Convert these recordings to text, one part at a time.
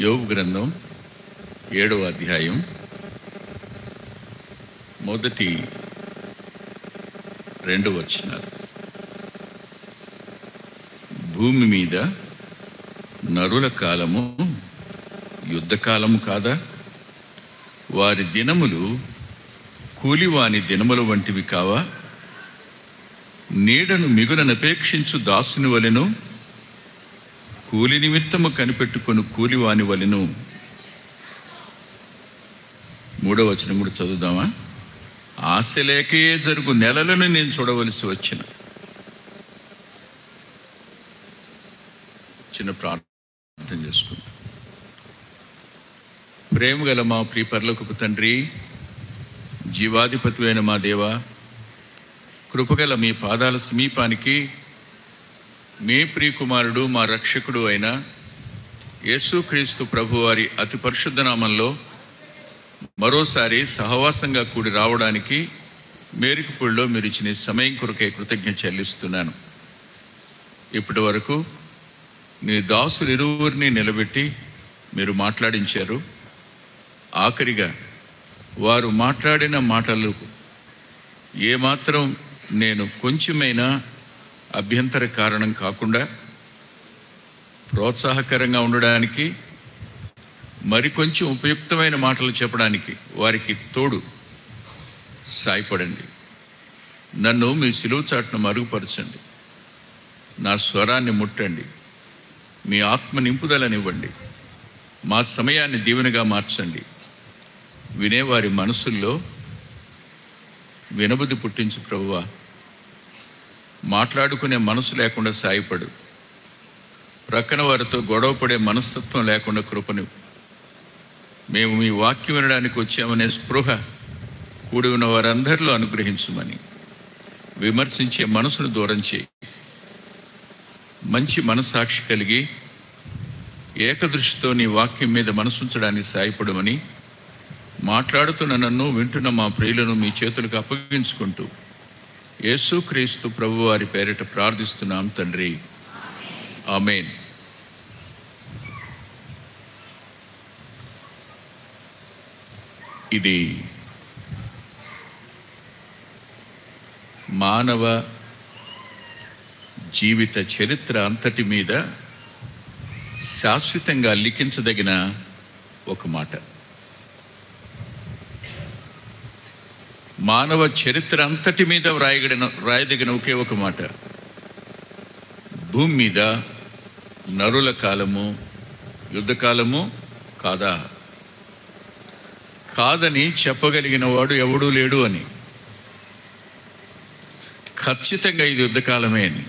యోబు గ్రంథం 7వ అధ్యాయం మొదటి 2 వచనాలు. భూమి మీద నరుల కాలము యుద్ధకాలము కాదా? వారి దినములు కూలివాని దినముల వంటివి కావా? నీడను మిగులనపేక్షించు దాసుని వలెను, కూలి నిమిత్తము కనిపెట్టుకొని కూలివాని వలెను. 3వ వచనం కూడా చదువుదామా? ఆశ లేకే జరుగు నెలలను నేను చూడవలసి వచ్చిన. చిన్న ప్రార్థన చేసుకుంటా. ప్రేమ గల మా ప్రియ పరలోకపు తండ్రి, జీవాధిపతి అయిన మా దేవా, కృపగల మీ పాదాల సమీపానికి మీ ప్రియకుమారుడు మా రక్షకుడు అయిన యేసుక్రీస్తు ప్రభువారి అతి పరిశుద్ధ నామంలో మరోసారి సహవాసంగా కూడి రావడానికి మేరికపూడిలో మీరు ఇచ్చిన సమయం కొరకే కృతజ్ఞత చెల్లిస్తున్నాను. ఇప్పటి వరకు నీ దాసులు ఇరువురిని నిలబెట్టి మీరు మాట్లాడించారు. ఆఖరిగా వారు మాట్లాడిన మాటలకు ఏమాత్రం నేను కొంచెమైనా అభ్యంతర కారణం కాకుండా ప్రోత్సాహకరంగా ఉండడానికి, మరికొంచెం ఉపయుక్తమైన మాటలు చెప్పడానికి వారికి తోడు సాయపడండి. నన్ను మీ సిలువ చాటును మరుగుపరచండి. నా స్వరాన్ని ముట్టండి. మీ ఆత్మ నింపుదలనివ్వండి. మా సమయాన్ని దీవెనగా మార్చండి. వినేవారి మనసుల్లో వినబుద్ధి పుట్టించు ప్రభువా. మాట్లాడుకునే మనసు లేకుండా సాయపడు. ప్రక్కన వారితో గొడవ పడే మనస్తత్వం లేకుండా కృపను. మేము మీ వాక్యం వినడానికి వచ్చామనే స్పృహ కూడి ఉన్న వారందరిలో అనుగ్రహించమని, విమర్శించే మనసును దూరం చేయి. మంచి మనస్సాక్షి కలిగి ఏకదృష్టితో నీ వాక్యం మీద మనసుంచడానికి సాయపడమని, మాట్లాడుతున్న నన్ను వింటున్న మా ప్రియులను మీ చేతులకు అప్పగించుకుంటూ యేసుక్రీస్తు ప్రభు వారి పేరిట ప్రార్థిస్తున్నాం తండ్రి, ఆమేన్. ఇది మానవ జీవిత చరిత్ర అంతటి మీద శాశ్వతంగా లిఖించదగిన ఒక మాట. మానవ చరిత్ర అంతటి మీద రాయదగిన ఒకే ఒక మాట. భూమి మీద నరుల కాలము యుద్ధకాలము కాదా? కాదని చెప్పగలిగిన వాడు ఎవడూ లేడు అని. ఖచ్చితంగా ఇది యుద్ధకాలమే అని.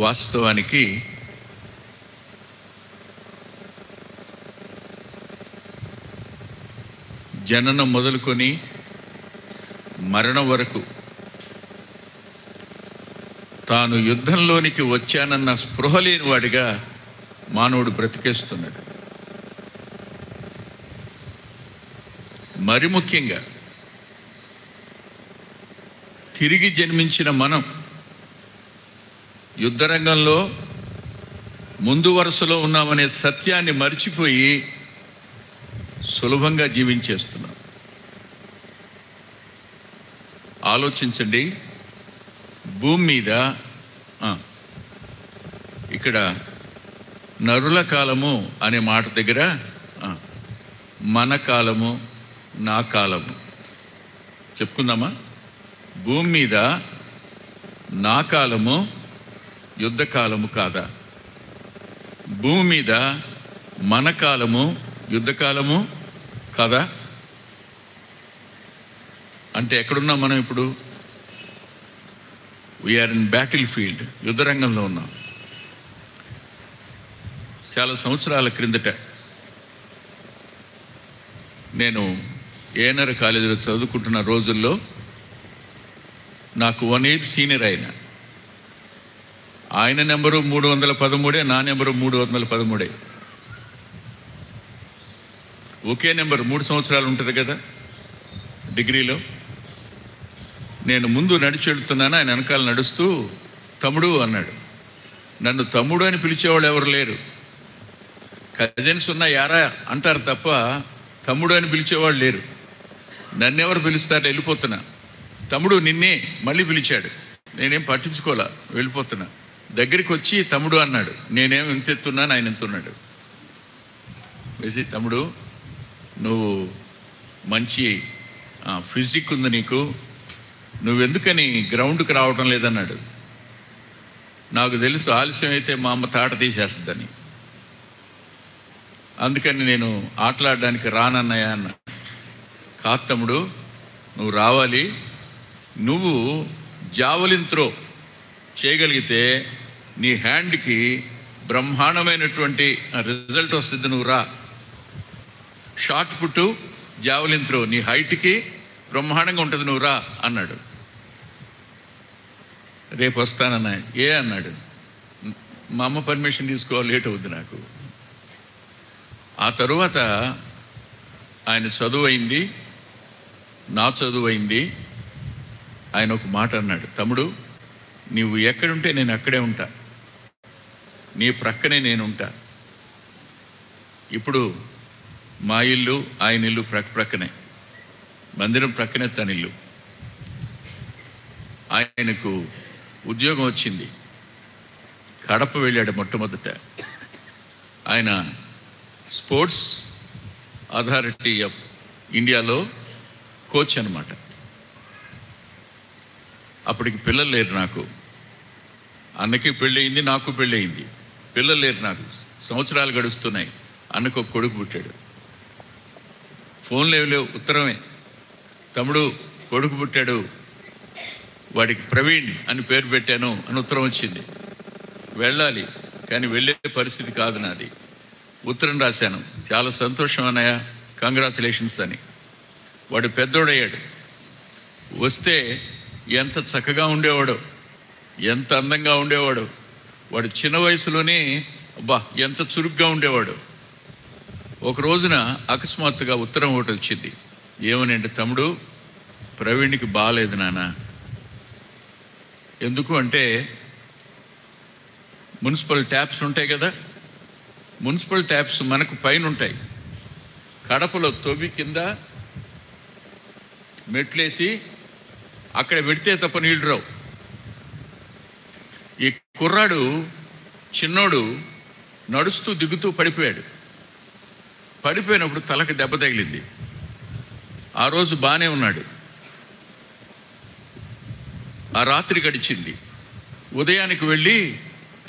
వాస్తవానికి జననం మొదలుకొని మరణం వరకు తాను యుద్ధంలోనికి వచ్చానన్న స్పృహ లేని వాడిగా మానవుడు బ్రతికేస్తున్నాడు. మరి ముఖ్యంగా తిరిగి జన్మించిన మనం యుద్ధరంగంలో ముందు వరుసలో ఉన్నామనే సత్యాన్ని మర్చిపోయి సులభంగా జీవించేస్తున్నాం. ఆలోచించండి. భూమి మీద ఇక్కడ నరుల కాలము అనే మాట దగ్గర మన కాలము నా కాలము చెప్పుకుందామా? భూమి మీద నా కాలము యుద్ధకాలము కాదా? భూమి మీద మన కాలము యుద్ధకాలము కాదా? అంటే ఎక్కడున్నాం మనం ఇప్పుడు? వీఆర్ ఇన్ బ్యాటిల్ ఫీల్డ్, యుద్ధరంగంలో ఉన్నాం. చాలా సంవత్సరాల క్రిందట నేను ఏఎన్ఆర్ కాలేజీలో చదువుకుంటున్న రోజుల్లో నాకు 1 year సీనియర్ ఆయన నెంబరు 313, నా నెంబరు 313. ఒకే నెంబర్ 3 సంవత్సరాలు ఉంటుంది కదా డిగ్రీలో. నేను ముందు నడిచి వెళ్తున్నాను, ఆయన వెనకాల నడుస్తూ తమ్ముడు అన్నాడు. నన్ను తమ్ముడు అని పిలిచేవాళ్ళు ఎవరు లేరు. కజిన్స్ ఉన్న యారా అంటారు తప్ప తమ్ముడు అని పిలిచేవాళ్ళు లేరు. నన్నెవరు పిలుస్తారు, వెళ్ళిపోతున్నా. తమ్ముడు నిన్నే మళ్ళీ పిలిచాడు, నేనేం పట్టించుకోలే, వెళ్ళిపోతున్నా. దగ్గరికి వచ్చి తమ్ముడు అన్నాడు, నేనేం ఇంత ఎత్తున్నాను, ఆయన ఎంతున్నాడు. వేసి తమ్ముడు నువ్వు మంచి ఫిజిక్ ఉంది నీకు, నువ్వెందుకని గ్రౌండ్కి రావడం లేదన్నాడు. నాకు తెలుసు ఆలస్యం అయితే మా అమ్మ తాట తీసేస్తుందని, అందుకని నేను ఆటలాడడానికి రానన్నయ్య అన్న. కాదు తమ్ముడు, నువ్వు రావాలి, నువ్వు జావలిన్ త్రో చేయగలిగితే నీ హ్యాండ్కి బ్రహ్మాండమైనటువంటి రిజల్ట్ వస్తుంది, నువ్వు రా. షార్ట్ పుట్టు జావలిన్ త్రో నీ హైట్కి బ్రహ్మాండంగా ఉంటుంది, నువ్వు రా అన్నాడు. రేపు వస్తానన్నా. ఏ అన్నాడు, మా అమ్మ పర్మిషన్ తీసుకోవాలి, లేట్ అవుద్ది నాకు. ఆ తరువాత ఆయన చదువు అయింది, నా చదువు అయింది. ఆయన ఒక మాట అన్నాడు, తమ్ముడు నీవు ఎక్కడుంటే నేను అక్కడే ఉంటా, నీ ప్రక్కనే నేను ఉంటా. ఇప్పుడు మా ఇల్లు ఆయన ఇల్లు ప్రక్కనే, మందిరం ప్రక్కనే తన ఇల్లు. ఆయనకు ఉద్యోగం వచ్చింది, కడప వెళ్ళాడు మొట్టమొదట. ఆయన స్పోర్ట్స్ అథారిటీ ఆఫ్ ఇండియాలో కోచ్ అనమాట. అప్పటికి పిల్లలు లేరు నాకు, అన్నకి పెళ్ళయింది, నాకు పెళ్ళయింది, పిల్లలు లేరు నాకు. సంవత్సరాలు గడుస్తున్నాయి, అన్నకు ఒక కొడుకు పుట్టాడు. ఫోన్లు ఏమి లేవు, ఉత్తరమే, తమ్ముడు కొడుకు పుట్టాడు, వాడికి ప్రవీణ్ అని పేరు పెట్టాను అని ఉత్తరం వచ్చింది. వెళ్ళాలి, కానీ వెళ్ళే పరిస్థితి కాదు నాది. ఉత్తరం రాశాను, చాలా సంతోషం అన్నయ్య, కంగ్రాచులేషన్స్ అని. వాడు పెద్దోడయ్యాడు, వస్తే ఎంత చక్కగా ఉండేవాడు, ఎంత అందంగా ఉండేవాడు. వాడు చిన్న వయసులోనే అబ్బా ఎంత చురుగ్గా ఉండేవాడు. ఒక రోజున అకస్మాత్తుగా ఉత్తరం ఒకటి వచ్చింది. ఏమని అంటే, తమ్ముడు ప్రవీణ్కి బాగాలేదు నాన్న. ఎందుకు అంటే మున్సిపల్ ట్యాప్స్ ఉంటాయి కదా, మున్సిపల్ ట్యాప్స్ మనకు పైన ఉంటాయి, కడపలో తవ్వి కింద మెట్లేసి అక్కడ పెడితే తప్ప నీళ్ళు రావు. ఈ కుర్రాడు చిన్నోడు నడుస్తూ దిగుతూ పడిపోయాడు. పడిపోయినప్పుడు తలకు దెబ్బ తగిలింది. ఆ రోజు బాగానే ఉన్నాడు. ఆ రాత్రి గడిచింది. ఉదయానికి వెళ్ళి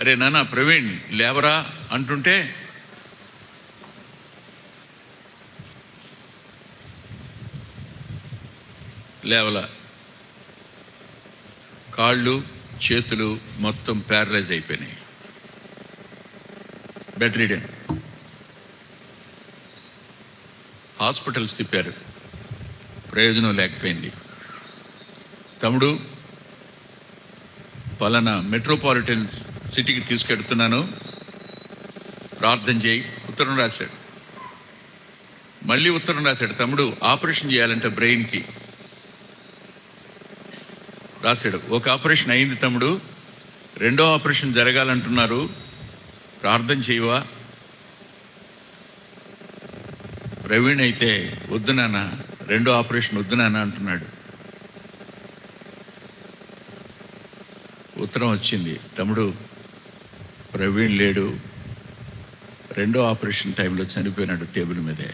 అరే నాన్న ప్రవీణ్ లేవరా అంటుంటే లేవలా. కాళ్ళు చేతులు మొత్తం ప్యారలైజ్ అయిపోయినాయి, బెడ్ రిడెన్. హాస్పిటల్స్ తిప్పారు, ప్రయోజనం లేకపోయింది. తమ్ముడు పలానా మెట్రోపాలిటన్ సిటీకి తీసుకెడుతున్నాను, ప్రార్థన చేయి. ఉత్తరం రాశాడు. మళ్ళీ ఉత్తరం రాశాడు, తమ్ముడు ఆపరేషన్ చేయాలంటే బ్రెయిన్కి రాశాడు. ఒక ఆపరేషన్ అయింది తమ్ముడు, రెండో ఆపరేషన్ జరగాలంటున్నారు, ప్రార్థన చేయవా? ప్రవీణ్ అయితే వద్దు నాన్న, రెండో ఆపరేషన్ వద్దు నాన్న అంటున్నాడు. ఉత్తరం వచ్చింది, తమ్ముడు ప్రవీణ్ లేడు, రెండో ఆపరేషన్ టైంలో చనిపోయినాడు టేబుల్ మీదే.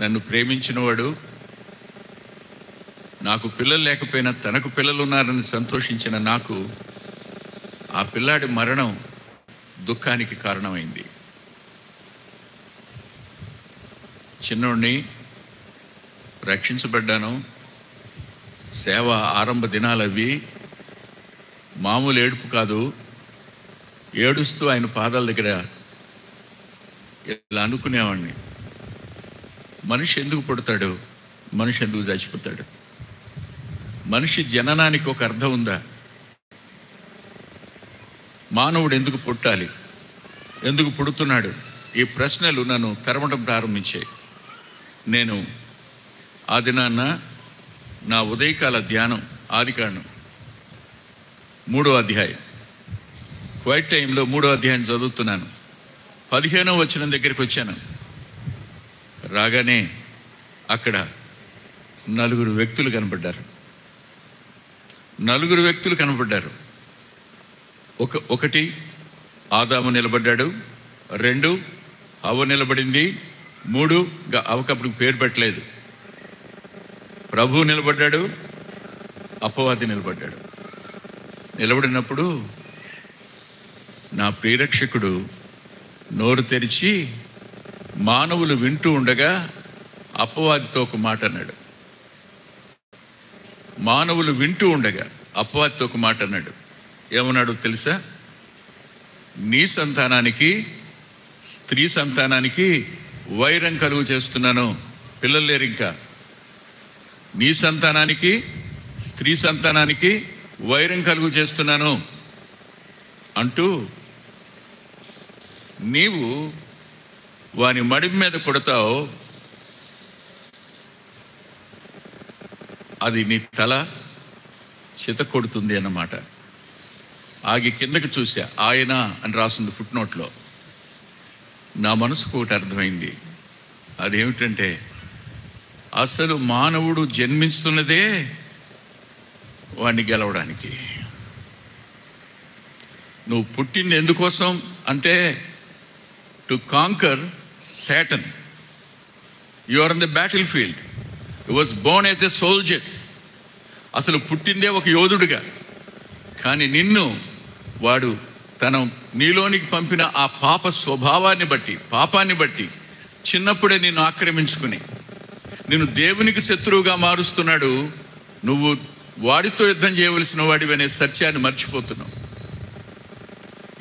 నన్ను ప్రేమించినవాడు, నాకు పిల్లలు లేకపోయినా తనకు పిల్లలు ఉన్నారని సంతోషించిన నాకు ఆ పిల్లాడి మరణం దుఃఖానికి కారణమైంది. చిన్నోడిని రక్షించబడ్డాను. సేవ ఆరంభ దినాలు అవి, మామూలు ఏడుపు కాదు. ఏడుస్తూ ఆయన పాదాల దగ్గర ఇలా అనుకునేవాడిని, మనిషి ఎందుకు పుడతాడు, మనిషి ఎందుకు చచ్చిపోతాడు, మనిషి జననానికి ఒక అర్థం ఉందా, మానవుడు ఎందుకు పుట్టాలి, ఎందుకు పుడుతున్నాడు, ఈ ప్రశ్నలు నన్ను తరమడం ప్రారంభించాయి. నేను ఆ దినాన్న నా ఉదయకాల ధ్యానం ఆదికాండం 3వ అధ్యాయం క్వైట్ టైంలో 3వ అధ్యాయం చదువుతున్నాను. 15వ వచనం దగ్గరికి వచ్చాను. రాగానే అక్కడ 4 వ్యక్తులు కనపడ్డారు. 4 వ్యక్తులు కనపడ్డారు. ఒకటి ఆదాము నిలబడ్డాడు, 2 హవ్వ నిలబడింది, 3 అవకప్పుడు పేరు పెట్టలేదు, ప్రభువు నిలబడ్డాడు, అపవాది నిలబడ్డాడు. నిలబడినప్పుడు నా ప్రియరక్షకుడు నోరు తెరిచి మానవులు వింటూ ఉండగా అపవాదితో ఒక మాట అన్నాడు. మానవులు వింటూ ఉండగా అపవాదితో ఒక మాట అన్నాడు. ఏమన్నాడు తెలుసా? నీ సంతానానికి స్త్రీ సంతానానికి వైరం కలుగు చేస్తున్నాను. పిల్లలు లేరు ఇంకా. నీ సంతానానికి స్త్రీ సంతానానికి వైరం కలుగు చేస్తున్నాను అంటూ నీవు వాని మడిమి మీద కొడతావు, అది నీ తల చిత కొడుతుంది అన్నమాట. ఆగి కిందకి చూసా, ఆయన అని రాసింది ఫుట్ నోట్లో. నా మనసుకు ఒకటి అర్థమైంది. అదేమిటంటే అసలు మానవుడు జన్మిస్తున్నదే వాడిని గెలవడానికి. నువ్వు పుట్టింది ఎందుకోసం అంటే to conquer Satan. You are in the battlefield. You was born as a soldier. అసలు పుట్టిందే ఒక యోధుడిగా. కానీ నిన్ను వాడు తన నీలోనికి పంపిన ఆ పాప స్వభావాన్ని బట్టి, పాపాన్ని బట్టి చిన్నప్పుడే నిన్ను ఆక్రమించుకుని నిన్ను దేవునికి శత్రువుగా మారుస్తున్నాడు. నువ్వు వాడితో యుద్ధం చేయవలసిన వాడివి అనే సత్యాన్ని మర్చిపోతున్నావు.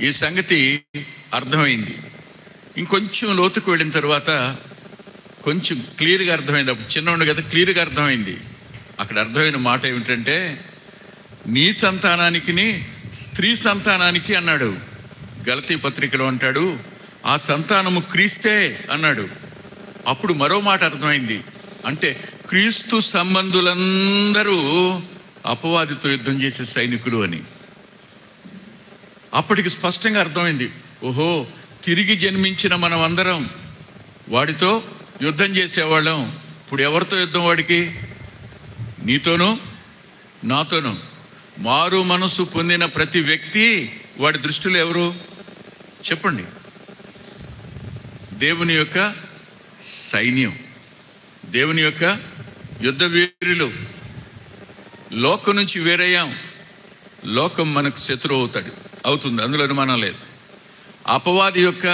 ఈ సంగతి అర్థమైంది. ఇంకొంచెం లోతుకు వెళ్ళిన తర్వాత కొంచెం క్లియర్గా అర్థమైంది. అప్పుడు చిన్నవాడు కదా, క్లియర్గా అర్థమైంది. అక్కడ అర్థమైన మాట ఏమిటంటే నీ సంతానానికి స్త్రీ సంతానానికి అన్నాడు. గలతీ పత్రికలో అంటాడు ఆ సంతానము క్రీస్తే అన్నాడు. అప్పుడు మరో మాట అర్థమైంది. అంటే క్రీస్తు సంబంధులందరూ అపవాదితో యుద్ధం చేసే సైనికులు అని. అప్పటికి స్పష్టంగా అర్థమైంది. ఓహో, తిరిగి జన్మించిన మనం అందరం వాడితో యుద్ధం చేసేవాళ్ళం. ఇప్పుడు ఎవరితో యుద్ధం? వాడికి నీతోనూ నాతోనూ. మారు మనసు పొందిన ప్రతి వ్యక్తి వాడి దృష్టిలో ఎవరు చెప్పండి? దేవుని యొక్క సైన్యం, దేవుని యొక్క యుద్ధ వీరులు. లోకం నుంచి వేరయ్యాం, లోకం మనకు శత్రువు అవుతుంది, అందులో అనుమానం లేదు. అపవాది యొక్క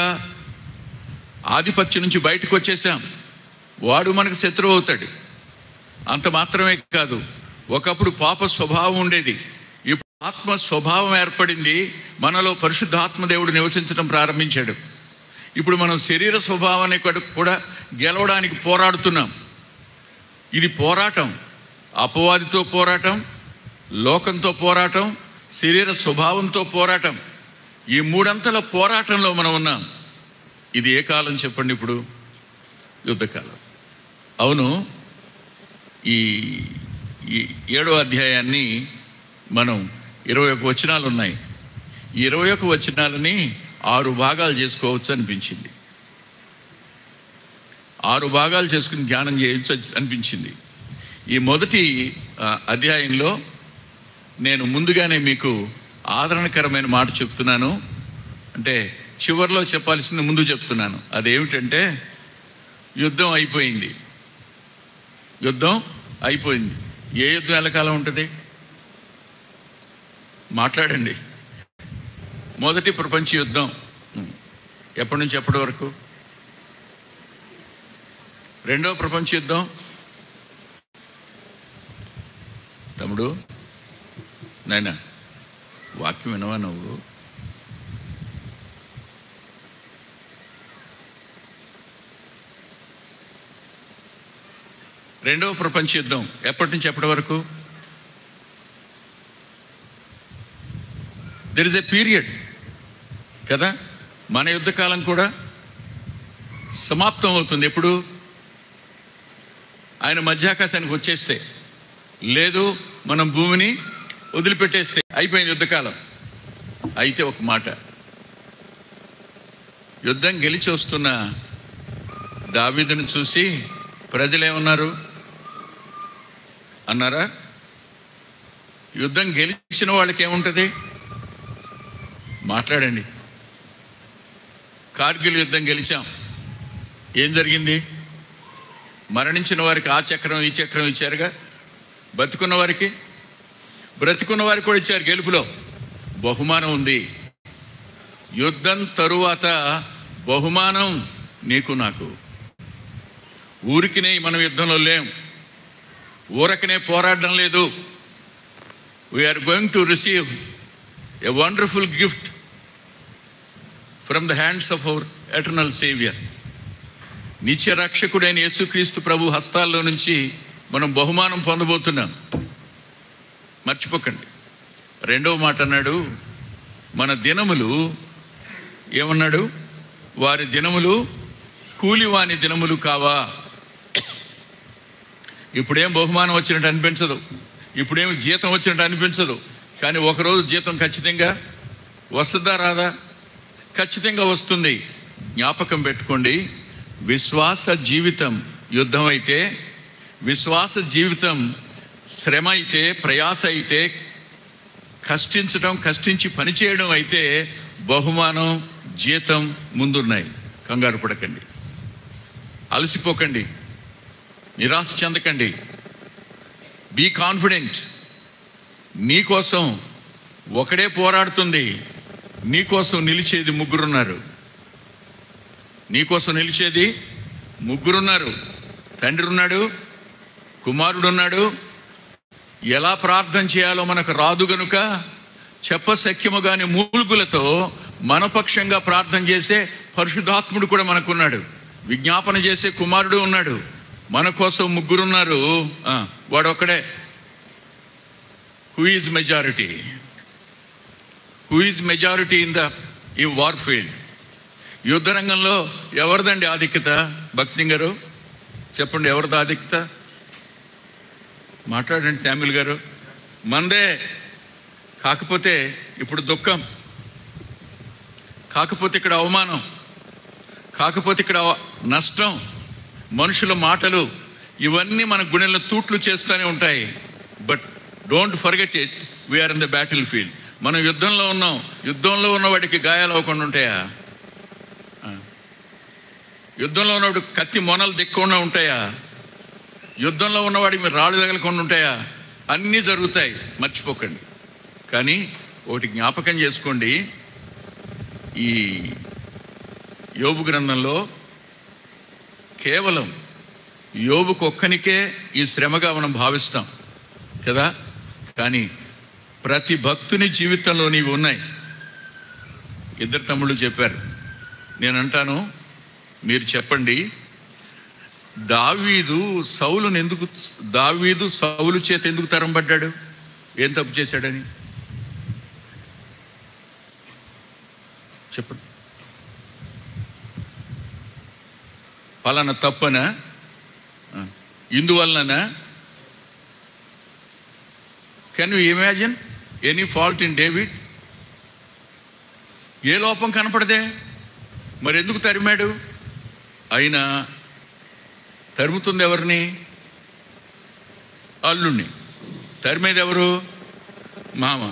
ఆధిపత్యం నుంచి బయటకు వచ్చేసాం, వాడు మనకు శత్రువు అవుతాడు. అంత మాత్రమే కాదు, ఒకప్పుడు పాప స్వభావం ఉండేది, ఇప్పుడు ఆత్మ స్వభావం ఏర్పడింది. మనలో పరిశుద్ధాత్మ దేవుడు నివసించడం ప్రారంభించాడు. ఇప్పుడు మనం శరీర స్వభావాన్ని కూడా గెలవడానికి పోరాడుతున్నాం. ఇది పోరాటం. అపవాదితో పోరాటం, లోకంతో పోరాటం, శరీర స్వభావంతో పోరాటం. ఈ మూడంతల పోరాటంలో మనం ఉన్నాం. ఇది ఏ కాలం చెప్పండి? ఇప్పుడు యుద్ధకాలం. అవును, ఈ 7వ అధ్యాయాన్ని మనం 21 వచనాలు ఉన్నాయి. ఈ 21 వచనాలని 6 భాగాలు చేసుకోవచ్చు అనిపించింది. 6 భాగాలు చేసుకుని ధ్యానం చేయొచ్చు అనిపించింది. ఈ మొదటి అధ్యాయంలో నేను ముందుగానే మీకు ఆదరణకరమైన మాట చెప్తున్నాను. అంటే చివరిలో చెప్పాల్సింది ముందు చెప్తున్నాను. అదేమిటంటే యుద్ధం అయిపోయింది. యుద్ధం అయిపోయింది. ఏ యుద్ధం ఎల్లకాలం ఉంటుంది? మాట్లాడండి. మొదటి ప్రపంచ యుద్ధం ఎప్పటి నుంచి ఎప్పటి వరకు? రెండవ ప్రపంచ యుద్ధం తమ్ముడు నాయనా వాక్యం వినవా నువ్వు? రెండవ ప్రపంచ యుద్ధం ఎప్పటి నుంచి ఎప్పటి వరకు? దెర్ ఇస్ ఎ పీరియడ్ కదా. మన యుద్ధ కాలం కూడా సమాప్తం అవుతుంది. ఎప్పుడు? ఆయన మధ్యాకాశానికి వచ్చేస్తే, లేదు మనం భూమిని వదిలిపెట్టేస్తే అయిపోయింది యుద్ధకాలం. అయితే ఒక మాట, యుద్ధం గెలిచి వస్తున్న దావీదును చూసి ప్రజలేమన్నారు అన్నారా? యుద్ధం గెలిచిన వాళ్ళకి ఏముంటుంది? మాట్లాడండి. కార్గిల్ యుద్ధం గెలిచాం, ఏం జరిగింది? మరణించిన వారికి ఆ చక్రం ఈ చక్రం ఇచ్చారుగా. బ్రతుకున్న వారికి కూడా ఇచ్చారు. గెలుపులో బహుమానం ఉంది. యుద్ధం తరువాత బహుమానం నీకు నాకు. ఊరికినే మనం యుద్ధంలో లేం, ఊరకనే పోరాడడం లేదు. We're going to receive a wonderful gift from the hands of our eternal saviour. నిత్య రక్షకుడైన యేసుక్రీస్తు ప్రభు హస్తాల్లో నుంచి మనం బహుమానం పొందబోతున్నాం. మర్చిపోకండి. రెండవ మాట అన్నాడు, మన దినములు ఏమన్నాడు? వారి దినములు కూలివాని దినములు కావా. ఇప్పుడేం బహుమానం వచ్చినట్టు అనిపించదు, ఇప్పుడేమి జీతం వచ్చినట్టు అనిపించదు. కానీ ఒకరోజు జీతం ఖచ్చితంగా వస్తుందా రాదా? ఖచ్చితంగా వస్తుంది. జ్ఞాపకం పెట్టుకోండి, విశ్వాస జీవితం యుద్ధం అయితే, విశ్వాస జీవితం శ్రమ అయితే, ప్రయాస అయితే, కష్టించి పనిచేయడం అయితే బహుమానం జీతం ముందున్నాయి. కంగారు పడకండి, అలసిపోకండి, నిరాశ చెందకండి. Be confident. నీకోసం ఒకడే పోరాడుతుంది, నీకోసం నిలిచేది ముగ్గురున్నారు. నీకోసం నిలిచేది ముగ్గురున్నారు. తండ్రి ఉన్నాడు, కుమారుడు ఉన్నాడు. ఎలా ప్రార్థన చేయాలో మనకు రాదు గనుక చెప్పశక్యము కాని మూలుగులతో మనపక్షంగా ప్రార్థన చేసే పరిశుద్ధాత్ముడు కూడా మనకున్నాడు. విజ్ఞాపన చేసే కుమారుడు ఉన్నాడు. మన కోసం ముగ్గురున్నారు. వాడు ఒక్కడే. Who is majority? Who is majority ఈ వార్ ఫీల్డ్? యుద్ధ రంగంలో ఎవరిదండి ఆధిక్యత? భక్సింగ్ గారు చెప్పండి, ఎవరిది ఆధిక్యత? మాట్లాడండి శామ్యుల్ గారు. మందే. కాకపోతే ఇప్పుడు దుఃఖం, కాకపోతే ఇక్కడ అవమానం, కాకపోతే ఇక్కడ నష్టం, మనుషుల మాటలు, ఇవన్నీ మన గుండెల్లో తూట్లు చేస్తూనే ఉంటాయి. But don't forget it, we're in the battlefield. మనం యుద్ధంలో ఉన్నాం. యుద్ధంలో ఉన్న వాడికి గాయాలు అవ్వకుండా ఉంటాయా? యుద్ధంలో ఉన్నవాడు కత్తి మొనలు దిక్కకుండా ఉంటాయా? యుద్ధంలో ఉన్నవాడికి మీరు రాళ్ళు తగలకుండా ఉంటాయా? అన్నీ జరుగుతాయి, మర్చిపోకండి. కానీ ఒకటి జ్ఞాపకం చేసుకోండి, ఈ యోబు గ్రంథంలో కేవలం యోబుకు ఒక్కనికే ఈ శ్రమగా మనం భావిస్తాం కదా. కానీ ప్రతి భక్తుని జీవితంలో నీవు ఉన్నాయి. ఇద్దరు తమ్ముళ్ళు చెప్పారు. నేను అంటాను, మీరు చెప్పండి, దావీదు సౌలు చేత ఎందుకు తరంపడ్డాడు? ఏం తప్పు చేశాడని చెప్పండి. పలానా తప్పనా? ఇందువలన? Can you imagine any fault in David? ఏ లోపం కనపడదే, మరి ఎందుకు తరిమాడు? అయినా తరుముతుంది ఎవరిని? అల్లుణ్ణి. తరిమేది ఎవరు? మామ.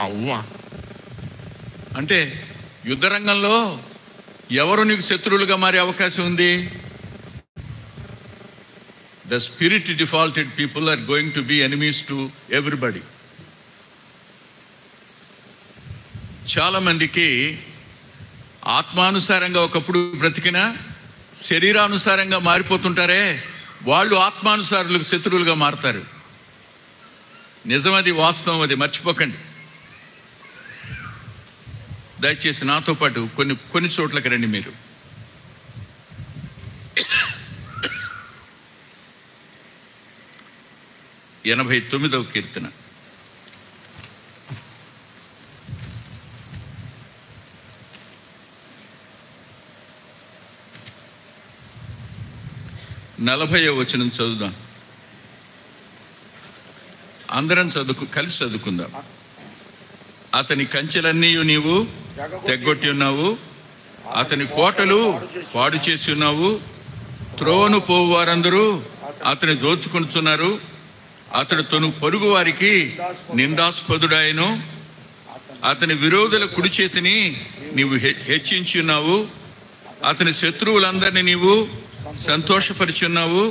అవ్వ. అంటే యుద్ధరంగంలో ఎవరు నీకు శత్రువులుగా మారే అవకాశం ఉంది? The spirit defaulted people are going to be enemies to everybody. చాలామందికి ఆత్మానుసారంగా ఒకప్పుడు బ్రతికినా శరీరానుసారంగా మారిపోతుంటారే, వాళ్ళు ఆత్మానుసారులకు శత్రువులుగా మారుతారు. నిజమది, వాస్తవం అది, మర్చిపోకండి. దయచేసి నాతో పాటు కొన్ని చోట్లకి రండి. మీరు 89వ కీర్తన. నలభైవ వచనం చదువుదాం. అందరం కలిసి చదువుకుందాం. అతని కంచెలన్నీ నీవు తెగ్గొట్టి ఉన్నావు, అతని కోటలు పాడు చేసి ఉన్నావు. త్రోవను పోవు వారందరూ అతని దోచుకొనుచున్నారు. అతడు తను పొరుగు వారికి నిందాస్పదుడాయను. అతని విరోధుల కుడి చేతిని నీవు హెచ్చించి ఉన్నావు. అతని శత్రువులందరినీ నీవు సంతోషపరిచి ఉన్నావు.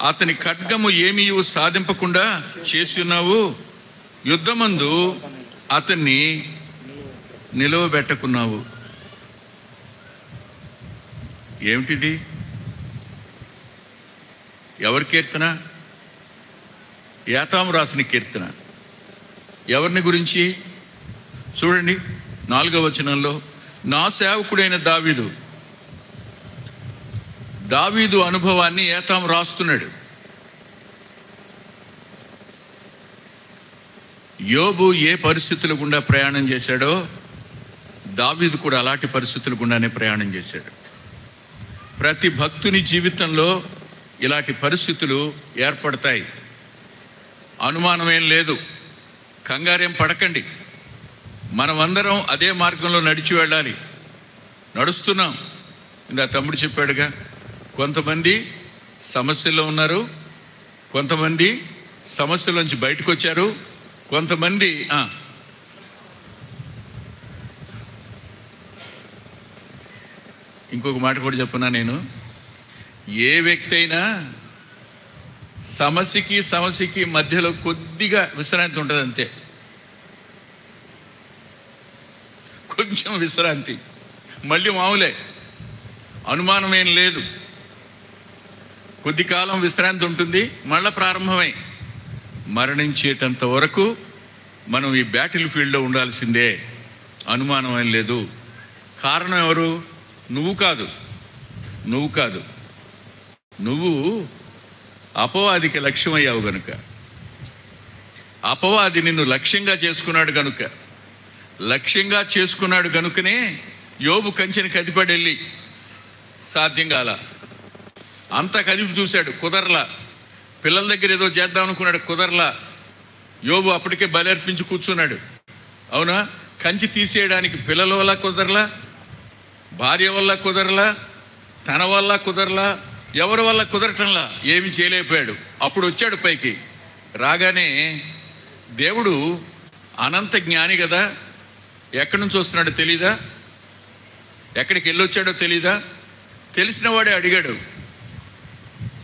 అతని ఖడ్గము ఏమీ సాధింపకుండా చేసి ఉన్నావు. యుద్ధమందు అతన్ని నిలవబెట్టుకున్నావు. ఏమిటిది? ఎవరి కీర్తన? యాతాము రాసిన కీర్తన. ఎవరిని గురించి చూడండి, 4వ వచనంలో, నా సేవకుడైన దావీదు అనుభవాన్ని యాతాము రాస్తున్నాడు. యోబు ఏ పరిస్థితుల గుండా ప్రయాణం చేశాడో దావీదు కూడా అలాంటి పరిస్థితుల గుండానే ప్రయాణం చేశాడు. ప్రతి భక్తుని జీవితంలో ఇలాంటి పరిస్థితులు ఏర్పడతాయి. అనుమానమేం లేదు, కంగారేం పడకండి. మనమందరం అదే మార్గంలో నడిచి వెళ్ళాలి. నడుస్తున్నాం. ఇందా తమ్ముడు చెప్పాడుగా, కొంతమంది సమస్యల్లో ఉన్నారు, కొంతమంది సమస్యలోంచి బయటకు వచ్చారు, కొంతమంది ఇంకొక మాట కూడా చెప్పున్నా నేను, ఏ వ్యక్తి అయినా సమస్యకి మధ్యలో కొద్దిగా విశ్రాంతి ఉంటుంది, అంతే. కొంచెం విశ్రాంతి, మళ్ళీ మామూలే, అనుమానం ఏం లేదు. కొద్ది కాలం విశ్రాంతి ఉంటుంది, మళ్ళీ ప్రారంభమై మరణించేటంత వరకు మనం ఈ బ్యాటిల్ ఫీల్డ్లో ఉండాల్సిందే. అనుమానం ఏం లేదు. కారణం ఎవరు? నువ్వు కాదు. నువ్వు అపవాదికి లక్ష్యమయ్యావు గనుక, అపవాది నిన్ను లక్ష్యంగా చేసుకున్నాడు గనుకనే యోబు కంచెని కదిపడి వెళ్ళి సాధ్యం కాల. అంతా కదిపి చూశాడు, కుదరలా. పిల్లల దగ్గర ఏదో చేద్దాం అనుకున్నాడు, కుదరలా. యోబు అప్పటికే బలర్పించి కూర్చున్నాడు. అవునా? కంచి తీసేయడానికి పిల్లల వల్ల కుదరలా, భార్య వల్ల కుదరలా, తన వల్ల కుదరలా, ఎవరి వల్ల కుదరటంలా, ఏమి చేయలేకపోయాడు. అప్పుడు వచ్చాడు పైకి. రాగానే దేవుడు అనంత జ్ఞాని కదా, ఎక్కడి నుంచి వస్తున్నాడో తెలీదా, ఎక్కడికి వెళ్ళొచ్చాడో తెలీదా? తెలిసిన వాడే అడిగాడు,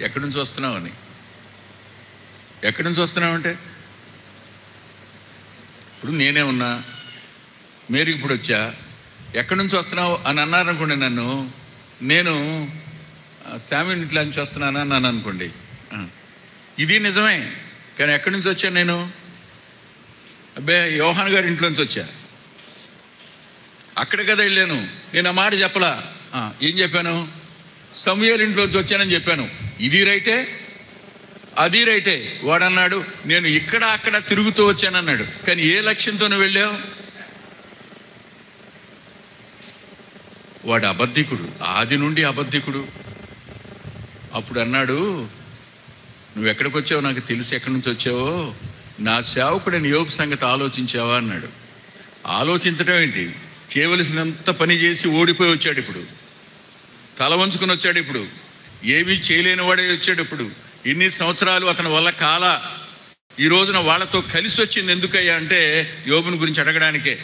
ఎక్కడి నుంచి వస్తున్నావని. ఎక్కడి నుంచి వస్తున్నావంటే, ఇప్పుడు నేనే ఉన్నా, మీరు ఇప్పుడు వచ్చా, ఎక్కడి నుంచి వస్తున్నావు అని అన్నారనుకోండి నన్ను, నేను శామ్యూల్ ఇంట్లో నుంచి వస్తున్నాను అన్నాను అనుకోండి, ఇది నిజమే. కానీ ఎక్కడి నుంచి వచ్చాను నేను? అబ్బే, యోహాన్ గారి ఇంట్లోంచి వచ్చా. అక్కడ కదా వెళ్ళాను. నేను ఆ మాట చెప్పలా. ఏం చెప్పాను? సమూయేలు ఇంట్లోంచి వచ్చానని చెప్పాను. ఇది రైటే, అది రైటే. వాడన్నాడు నేను ఇక్కడ అక్కడ తిరుగుతూ వచ్చానన్నాడు. కానీ ఏ లక్ష్యంతో నువ్వు వెళ్ళావు? వాడు అబద్ధికుడు, ఆది నుండి అబద్ధికుడు. అప్పుడు అన్నాడు, నువ్వు ఎక్కడికి వచ్చావో నాకు తెలిసి ఎక్కడి నుంచి వచ్చావో, నా సేవకుడని యోబు సంగతి ఆలోచించావా అన్నాడు. ఆలోచించడం ఏంటి? చేయవలసినంత పని చేసి ఓడిపోయి వచ్చాడు. ఇప్పుడు తల వంచుకొని వచ్చాడు. ఇప్పుడు ఏమీ చేయలేని వాడే వచ్చాడు. ఇప్పుడు ఇన్ని సంవత్సరాలు అతని వల్ల కాల. ఈ రోజున వాళ్ళతో కలిసి వచ్చింది ఎందుకయ్యా అంటే యోబుని గురించి అడగడానికే.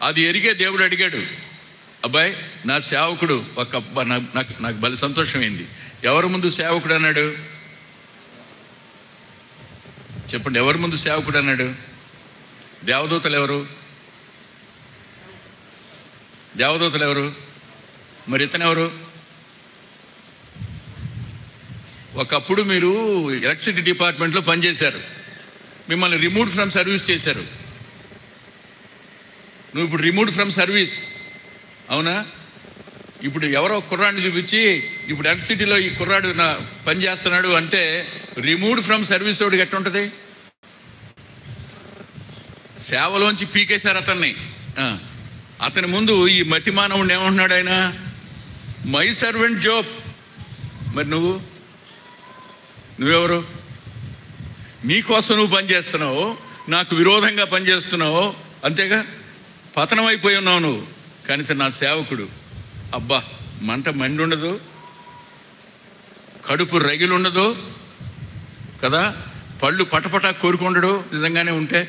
అది ఎరిగే దేవుడు అడిగాడు, అబ్బాయి నా సేవకుడు నాకు బలి సంతోషమైంది. ఎవరి ముందు సేవకుడు అన్నాడు? చెప్పండి, ఎవరి ముందు సేవకుడు అన్నాడు? దేవదూతలు ఎవరు? మరి ఇతనెవరు? ఒకప్పుడు మీరు ఎలక్ట్రిసిటీ డిపార్ట్మెంట్లో పనిచేశారు, మిమ్మల్ని రిమూవ్ ఫ్రమ్ సర్వీస్ చేశారు. నువ్వు ఇప్పుడు రిమూవ్ ఫ్రమ్ సర్వీస్, అవునా? ఇప్పుడు ఎవరో కుర్రాడిని చూపించి ఇప్పుడు ఎలక్ట్రిసిటీలో ఈ కుర్రాడు పని చేస్తున్నాడు అంటే రిమూవ్డ్ ఫ్రమ్ సర్వీస్ వాడికి ఎట్టుంటుంది? సేవలోంచి పీకేశారు అతన్ని. అతని ముందు ఈ మట్టి మానవుడిని ఏమంటున్నాడు ఆయన? My servant job. మరి నువ్వెవరు? నీకోసం నువ్వు పని చేస్తున్నావు, నాకు విరోధంగా పనిచేస్తున్నావు, అంతేగా, పతనం అయిపోయి ఉన్నావు నువ్వు. కానీ ఇతను నా సేవకుడు. అబ్బా, మంట మండి ఉండదు, కడుపు రగిలుండదు కదా, పళ్ళు పటపట కోరుకుండడు. నిజంగానే ఉంటే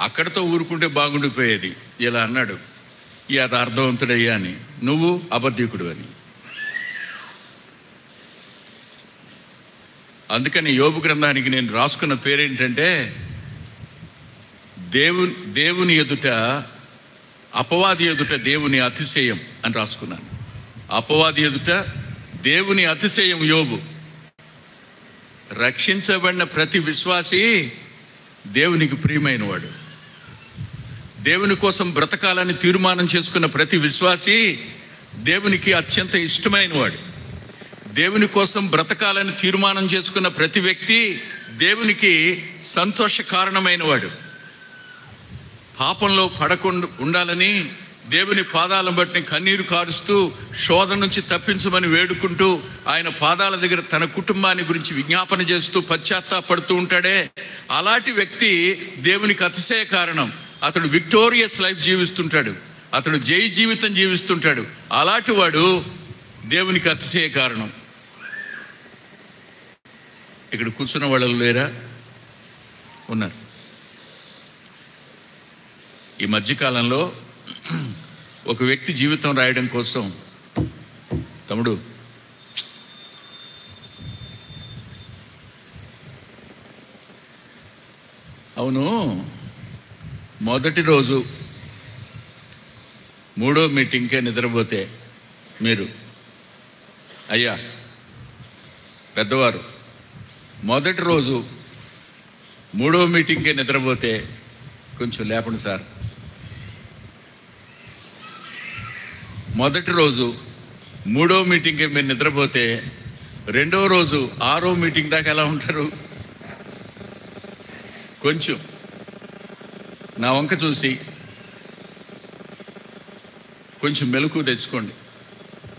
అక్కడితో ఊరుకుంటే బాగుండిపోయేది. ఇలా అన్నాడు, యథార్థవంతుడయ్యా అని, నువ్వు అబద్ధికుడు అని. అందుకని యోబు గ్రంథానికి నేను రాసుకున్న పేరేంటంటే, దేవుని ఎదుట అపవాది ఎదుట దేవుని అతిశయం అని రాసుకున్నాను. అపవాది ఎదుట దేవుని అతిశయం యోబు. రక్షించబడిన ప్రతి విశ్వాసి దేవునికి ప్రియమైన వాడు. దేవుని కోసం బ్రతకాలని తీర్మానం చేసుకున్న ప్రతి విశ్వాసి దేవునికి అత్యంత ఇష్టమైన వాడు. దేవుని కోసం బ్రతకాలని తీర్మానం చేసుకున్న ప్రతి వ్యక్తి దేవునికి సంతోష కారణమైన వాడు. పాపంలో పడకుండా ఉండాలని దేవుని పాదాలను బట్టి కన్నీరు కారుస్తూ శోధన నుంచి తప్పించమని వేడుకుంటూ ఆయన పాదాల దగ్గర తన కుటుంబాన్ని గురించి విజ్ఞాపన చేస్తూ పశ్చాత్తాపడుతూ ఉంటాడే, అలాంటి వ్యక్తి దేవునికి అతిశయ కారణం. అతడు విక్టోరియస్ లైఫ్ జీవిస్తుంటాడు, అతడు జై జీవితం జీవిస్తుంటాడు. అలాంటి వాడు దేవునికి అతిశయ కారణం. ఇక్కడ కూర్చున్న వాళ్ళు లేరా? ఉన్నారు. ఈ మధ్యకాలంలో ఒక వ్యక్తి జీవితం రాయడం కోసం, తమ్ముడు అవును, మొదటి రోజు 3వ మీటింగ్కే నిద్రపోతే మీరు, అయ్యా పెద్దవారు, మొదటి రోజు 3వ మీటింగ్కే నిద్రపోతే కొంచెం లేపండి సార్. మొదటి రోజు 3వ మీటింగ్కి మీరు నిద్రపోతే 2వ రోజు 6వ మీటింగ్ దాకా ఎలా ఉంటారు? కొంచెం నా వంక చూసి కొంచెం మెలకు తెచ్చుకోండి.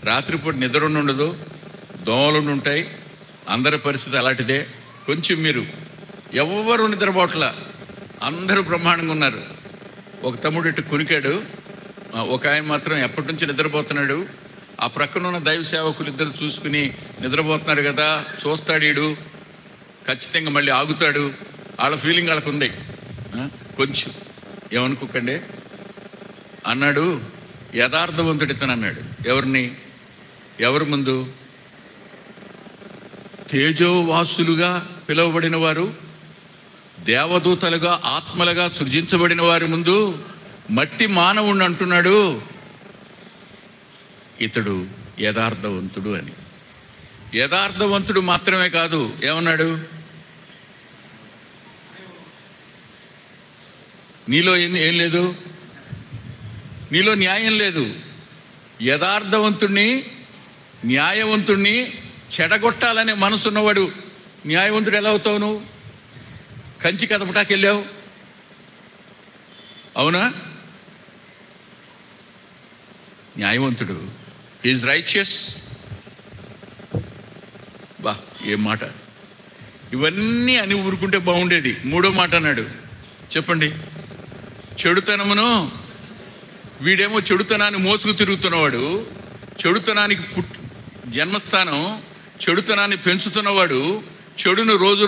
రాత్రిపూట నిద్ర ఉండదు, దోమలు ఉంటాయి, అందరి పరిస్థితి అలాంటిదే. కొంచెం మీరు ఎవరు నిద్రపోట్లా, అందరూ బ్రహ్మాండంగా ఉన్నారు. ఒక తమ్ముడు ఇటు కునికాడు, ఒక ఆయన మాత్రం ఎప్పటి నుంచి నిద్రపోతున్నాడు. ఆ ప్రక్కన ఉన్న దైవ సేవకులు ఇద్దరు చూసుకుని నిద్రపోతున్నారు కదా, చూస్తాడు వీడు, ఖచ్చితంగా మళ్ళీ ఆగుతాడు. వాళ్ళ ఫీలింగ్ వాళ్ళకు ఉంది. కొంచెం ఏమనుకోకండి అన్నాడు. యథార్థవంతుడు ఇతను అన్నాడు. ఎవరి ముందు? తేజోవాసులుగా పిలువబడిన వారు, దేవదూతలుగా ఆత్మలుగా సృజించబడిన వారి ముందు మట్టి మానవుణ్ణి అంటున్నాడు ఇతడు యథార్థవంతుడు అని. యథార్థవంతుడు మాత్రమే కాదు, ఏమన్నాడు? నీలో ఏం లేదు, నీలో న్యాయం లేదు. యథార్థవంతుణ్ణి, న్యాయవంతుణ్ణి చెడగొట్టాలనే మనసున్నవాడు న్యాయవంతుడు ఎలా అవుతావు? నువ్వు కంచి కదపటాకి వెళ్ళావు, అవునా? న్యాయవంతుడు, ఈజ్ రైచియస్. బా, ఏం మాట! ఇవన్నీ అని ఊరుకుంటే బాగుండేది. 3వ మాట అన్నాడు, చెప్పండి. చెడుతనమును, వీడేమో చెడుతనాన్ని మోసుకు తిరుగుతున్నవాడు, చెడుతనానికి జన్మస్థానం, చెడుతనాన్ని పెంచుతున్నవాడు, చెడును రోజు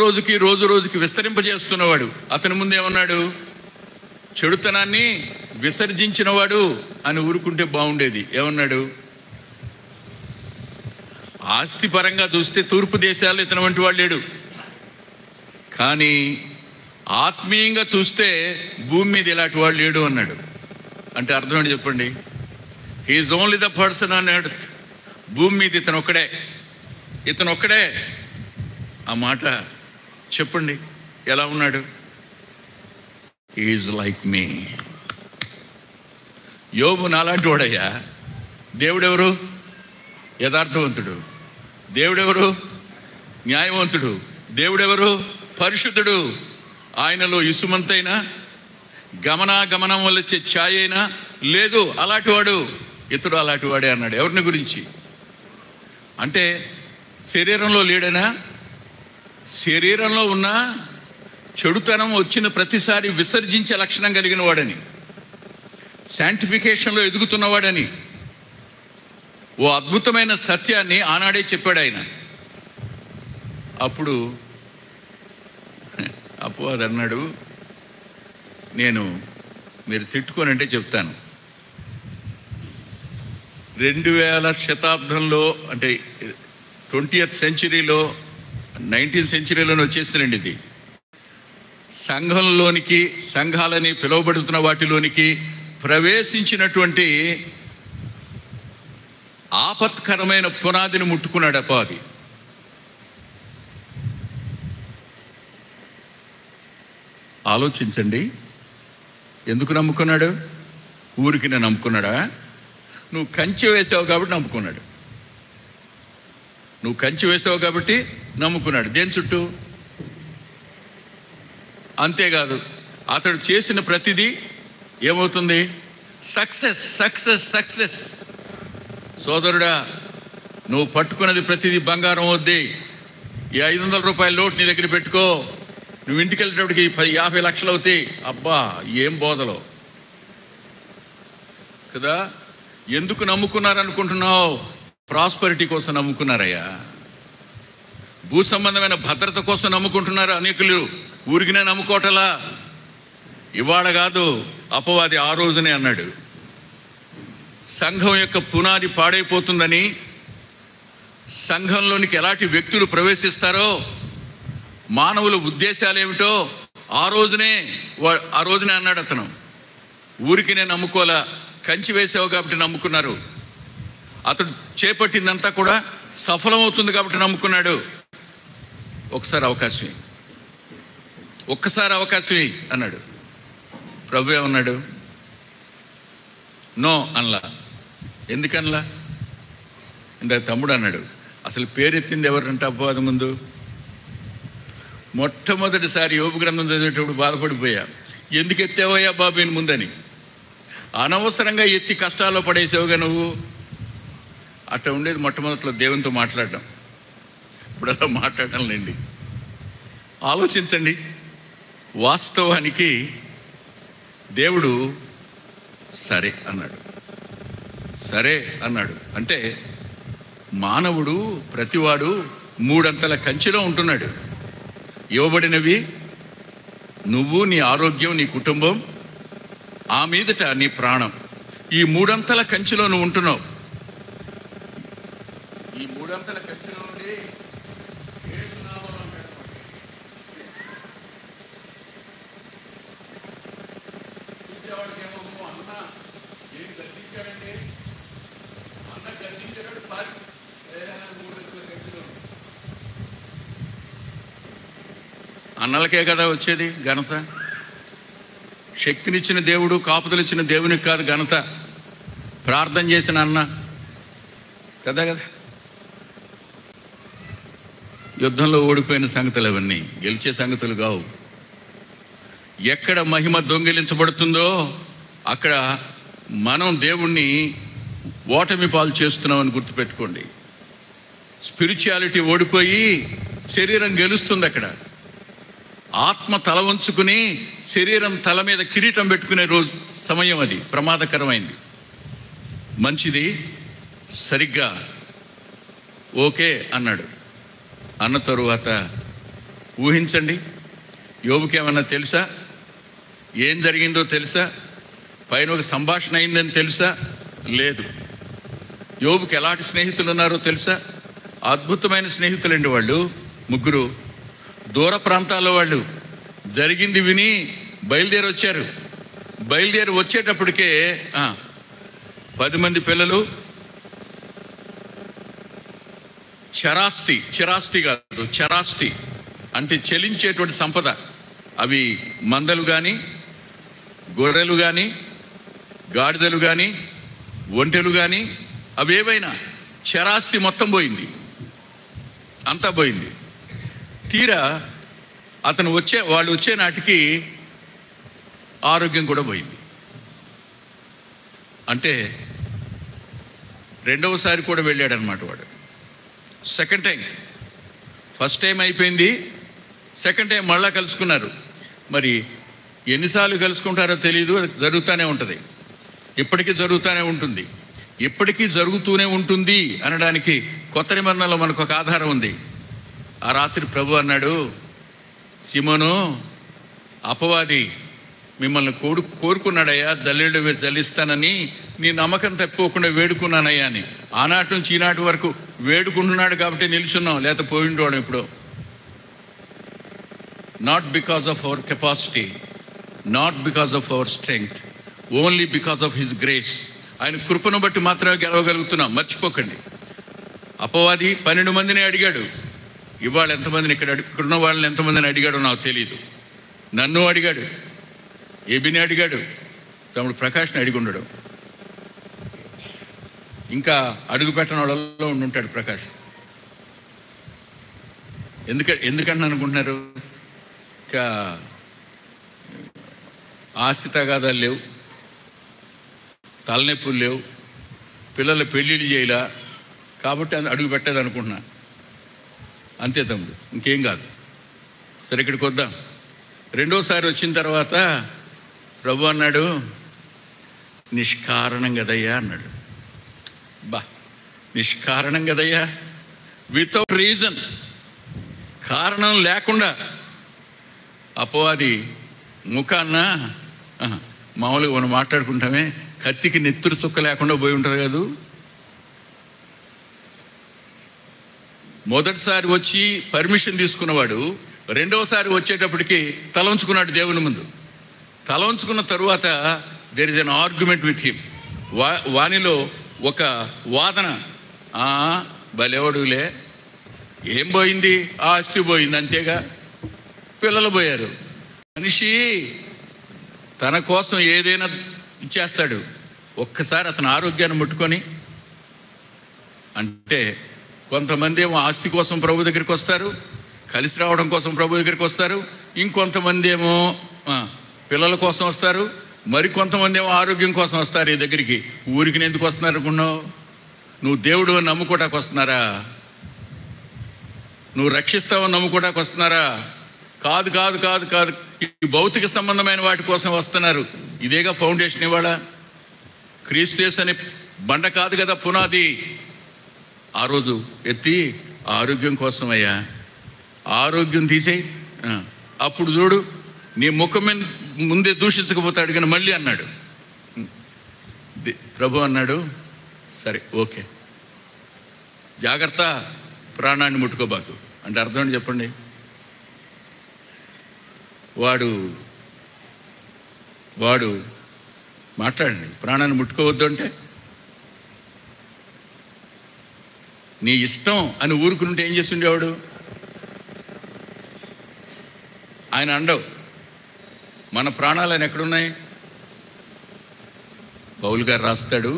రోజుకి విస్తరింపజేస్తున్నవాడు. అతని ముందేమన్నాడు? చెడుతనాన్ని విసర్జించినవాడు అని ఊరుకుంటే బాగుండేది. ఏమన్నాడు? ఆస్తి పరంగా చూస్తే తూర్పు దేశాల్లో ఇతని వంటి వాడు లేడు, కానీ ఆత్మీయంగా చూస్తే భూమి మీద ఇలాంటి వాడు లేడు అన్నాడు. అంటే అర్థం ఏంటి చెప్పండి? He is only the person on earth. భూమి మీద ఇతను ఒక్కడే. ఆ మాట చెప్పండి, ఎలా ఉన్నాడు? Is like me. యోబు నాలాంటి వాడయ్యా. దేవుడెవరు? యథార్థవంతుడు. దేవుడెవరు? న్యాయవంతుడు. దేవుడెవరు? పరిశుద్ధుడు. ఆయనలో ఇసుమంతైనా గమనం వల్ల వచ్చే ఛాయ అయినా లేదు. అలాంటివాడు ఇతడు, అలాంటివాడే అన్నాడు. ఎవరిని గురించి అంటే? శరీరంలో లేడనా? శరీరంలో ఉన్నా చెడుతనం వచ్చిన ప్రతిసారి విసర్జించే లక్షణం కలిగిన వాడని, శాంటిఫికేషన్లో ఎదుగుతున్నవాడని ఓ అద్భుతమైన సత్యాన్ని ఆనాడే చెప్పాడు ఆయన. అప్పుడు అపవాది అన్నాడు, మీరు తిట్టుకోనంటే చెప్తాను, 2000 శతాబ్దంలో అంటే 20th సెంచరీలో 19th సెంచరీలోనే వచ్చేసిందండి ఇది. సంఘంలోనికి, సంఘాలని పిలువబడుతున్న వాటిలోనికి ప్రవేశించినటువంటి ఆపత్కరమైన పునాదిని ముట్టుకున్నాడు అపవాది. ఆలోచించండి, ఎందుకు నమ్ముకున్నాడు? ఊరికి నేను నమ్ముకున్నాడా? నువ్వు కంచె వేసావు కాబట్టి నమ్ముకున్నాడు. నువ్వు కంచె వేసావు కాబట్టి నమ్ముకున్నాడు. దేని చుట్టూ? అంతేకాదు, అతడు చేసిన ప్రతిదీ ఏమవుతుంది? Success, success, success. సోదరుడా, నువ్వు పట్టుకున్నది ప్రతిదీ బంగారం అవుద్ది. ఈ 500 రూపాయల నోట్ నీ దగ్గర పెట్టుకో, నువ్వు ఇంటికి వెళ్ళేటప్పటికి 50 లక్షలు అవుతాయి. అబ్బా, ఏం బోధలో కదా! ఎందుకు నమ్ముకున్నారనుకుంటున్నావు? ప్రాస్పరిటీ కోసం నమ్ముకున్నారయ్యా. భూ సంబంధమైన భద్రత కోసం నమ్ముకుంటున్నారు అనేకులు. ఊరికినే నమ్ముకోవటలా. ఇవాళ కాదు, అపవాది ఆ రోజునే అన్నాడు, సంఘం యొక్క పునాది పాడైపోతుందని, సంఘంలోనికి ఎలాంటి వ్యక్తులు ప్రవేశిస్తారో, మానవుల ఉద్దేశాలు ఏమిటో ఆ రోజునే అన్నాడు అతను. ఊరికి నేను నమ్ముకోలా, కంచి వేసావు కాబట్టి నమ్ముకున్నారు. అతడు చేపట్టిందంతా కూడా సఫలమవుతుంది కాబట్టి నమ్ముకున్నాడు. ఒక్కసారి అవకాశం అన్నాడు. ప్రభు ఏమన్నాడు? నో అనలా. ఎందుకనలా? ఇందాక తమ్ముడు అన్నాడు, అసలు పేరెత్తింది ఎవరంటే అపవాది ముందు. మొట్టమొదటిసారి యోబు గ్రంథం చదివేటప్పుడు బాధపడిపోయా, ఎందుకు ఎత్తావయ్యా బాబుని ముందని. అనవసరంగా ఎత్తి కష్టాల్లో పడేసావుగా నువ్వు. అట్లా ఉండేది మొట్టమొదట్లో దేవునితో మాట్లాడడం. ఇప్పుడు అలా మాట్లాడడం లేండి. ఆలోచించండి. వాస్తవానికి దేవుడు సరే అన్నాడు. అంటే మానవుడు, ప్రతివాడు 3 అంతల కంచెలో ఉంటున్నాడు. ఇవ్వబడినవి నువ్వు, నీ ఆరోగ్యం, నీ కుటుంబం, ఆ మీదట నీ ప్రాణం. ఈ 3 అంతల కంచెలో నువ్వు ఉంటున్నావు. ఈ 3 అంతల కంచెలో ఉండి అన్నలకే కదా వచ్చేది ఘనత. శక్తినిచ్చిన దేవుడు, కాపుదలిచ్చిన దేవునికి కాదు ఘనత. ప్రార్థన చేసిన అన్న కదా. యుద్ధంలో ఓడిపోయిన సంగతులు అవన్నీ గెలిచే సంగతులు కావు. ఎక్కడ మహిమ దొంగిలించబడుతుందో అక్కడ మనం దేవుణ్ణి ఓటమి పాలు చేస్తున్నామని గుర్తుపెట్టుకోండి. స్పిరిచువాలిటీ ఓడిపోయి శరీరం గెలుస్తుంది. అక్కడ ఆత్మ తల వంచుకుని శరీరం తల మీద కిరీటం పెట్టుకునే రోజు సమయం. అది ప్రమాదకరమైంది. మంచిది, సరిగ్గా ఓకే అన్నాడు. అన్న తరువాత ఊహించండి, యోబుకి ఏమన్నా తెలుసా? ఏం జరిగిందో తెలుసా? పైన ఒక సంభాషణ అయిందని తెలుసా? లేదు. యోబుకి ఎలాంటి స్నేహితులు ఉన్నారో తెలుసా? అద్భుతమైన స్నేహితులండి వాళ్ళు. 3 దూర ప్రాంతాల్లో వాళ్ళు. జరిగింది విని బయలుదేరి వచ్చేటప్పటికే 10 మంది పిల్లలు, చరాస్తి అంటే చెలించేటువంటి సంపద. అవి మందలు కానీ, గొర్రెలు కానీ, గాడిదలు కానీ, ఒంటెలు కానీ, అవేవైనా చరాస్తి మొత్తం పోయింది, అంతా పోయింది. తీరా వాళ్ళు వచ్చే నాటికి ఆరోగ్యం కూడా పోయింది. అంటే రెండవసారి కూడా వెళ్ళాడనమాట వాడు. Second time. ఫస్ట్ టైం అయిపోయింది, సెకండ్ టైం మళ్ళా కలుసుకున్నారు. మరి ఎన్నిసార్లు కలుసుకుంటారో తెలియదు, జరుగుతూనే ఉంటుంది, ఇప్పటికీ జరుగుతూనే ఉంటుంది. ఇప్పటికీ జరుగుతూనే ఉంటుంది అనడానికి కొత్త నిబంధనలో మనకు ఒక ఆధారం ఉంది. ఆ రాత్రి ప్రభు అన్నాడు, సీమోను, అపవాది మిమ్మల్ని కోరుకున్నాడయ్యా, జల్లెడు జల్లిస్తానని, నీ నమ్మకం తప్పుకోకుండా వేడుకున్నానయ్యా అని. ఆనాటి నుంచి ఈనాటి వరకు వేడుకుంటున్నాడు కాబట్టి నిల్చున్నాం, లేకపోతే పోయిండోడం ఇప్పుడు. Not because of our capacity, not because of our strength, only because of his grace. ఆయన కృపను బట్టి మాత్రమే గెలవగలుగుతున్నాం, మర్చిపోకండి. అపవాది 12 మందిని అడిగాడు. ఇవాళ ఎంతమందిని ఇక్కడున్న వాళ్ళని ఎంతమందిని అడిగాడో నాకు తెలియదు. నన్ను అడిగాడు, ఏబిని అడిగాడు, తమ్ముడు ప్రకాష్ని అడిగి ఉండడు, ఇంకా పెట్టని వాళ్ళలో ఉండుంటాడు ప్రకాష్. ఎందుకంటే అనుకుంటున్నారు, ఇంకా ఆస్తి తగాదాలు లేవు, తలనొప్పులు లేవు, పిల్లల పెళ్ళిళ్ళు చేయలా కాబట్టి అడుగు పెట్టదు అనుకుంటున్నా. అంతే తమ్ముడు, ఇంకేం కాదు. సరే, ఇక్కడికి వద్దాం. రెండోసారి వచ్చిన తర్వాత ప్రభు అన్నాడు, నిష్కారణం కదయ్యా అన్నాడు. నిష్కారణం కదయ్యా, వితౌట్ రీజన్, కారణం లేకుండా అపవాది ముఖాన్న మామూలుగా మనం మాట్లాడుకుంటామే, కత్తికి నెత్తురు చుక్క లేకుండా పోయి ఉంటుంది కదూ. మొదటిసారి వచ్చి పర్మిషన్ తీసుకున్నవాడు రెండవసారి వచ్చేటప్పటికి తల ఉంచుకున్నాడు దేవుని ముందు. తల ఉంచుకున్న తరువాత there is an argument with him. వానిలో ఒక వాదన, బలేవడులే, ఏం పోయింది, ఆస్తి పోయింది అంతేగా, పిల్లలు పోయారు. మనిషి తన కోసం ఏదైనా ఇచ్చేస్తాడు. ఒక్కసారి అతని ఆరోగ్యాన్ని ముట్టుకొని, అంటే కొంతమంది ఏమో ఆస్తి కోసం ప్రభు దగ్గరికి వస్తారు, కలిసి రావడం కోసం ప్రభు దగ్గరికి వస్తారు. ఇంకొంతమంది ఏమో పిల్లల కోసం వస్తారు, మరికొంతమంది ఏమో ఆరోగ్యం కోసం వస్తారు ఈ దగ్గరికి. ఊరికి ఎందుకు వస్తున్నారు అనుకున్నావు? నువ్వు దేవుడు అని నమ్ముకోవడానికి వస్తున్నారా? నువ్వు రక్షిస్తావని నమ్ముకోవడానికి వస్తున్నారా? కాదు కాదు కాదు కాదు, ఈ భౌతిక సంబంధమైన వాటి కోసం వస్తున్నారు. ఇదేగా ఫౌండేషన్ ఇవాళ. క్రీస్తు యేసు అనే బండ కాదు కదా పునాది. ఆ రోజు ఎత్తి ఆరోగ్యం కోసం అయ్యా, ఆరోగ్యం తీసేయి, అప్పుడు చూడు నీ ముఖం ముందే దూషించకపోతాడు. కానీ మళ్ళీ అన్నాడు, ప్రభు అన్నాడు, సరే ఓకే, జాగ్రత్త, ప్రాణాన్ని ముట్టుకోబాకు. అంటే అర్థం ఏంటి చెప్పండి? వాడు మాట్లాడండి, ప్రాణాన్ని ముట్టుకోవద్దు అంటే నీ ఇష్టం అని ఊరుకుంటే ఏం చేసి ఉండేవాడు? ఆయన అండవు. మన ప్రాణాలు ఆయన ఎక్కడున్నాయి? పౌలు గారు రాస్తాడు,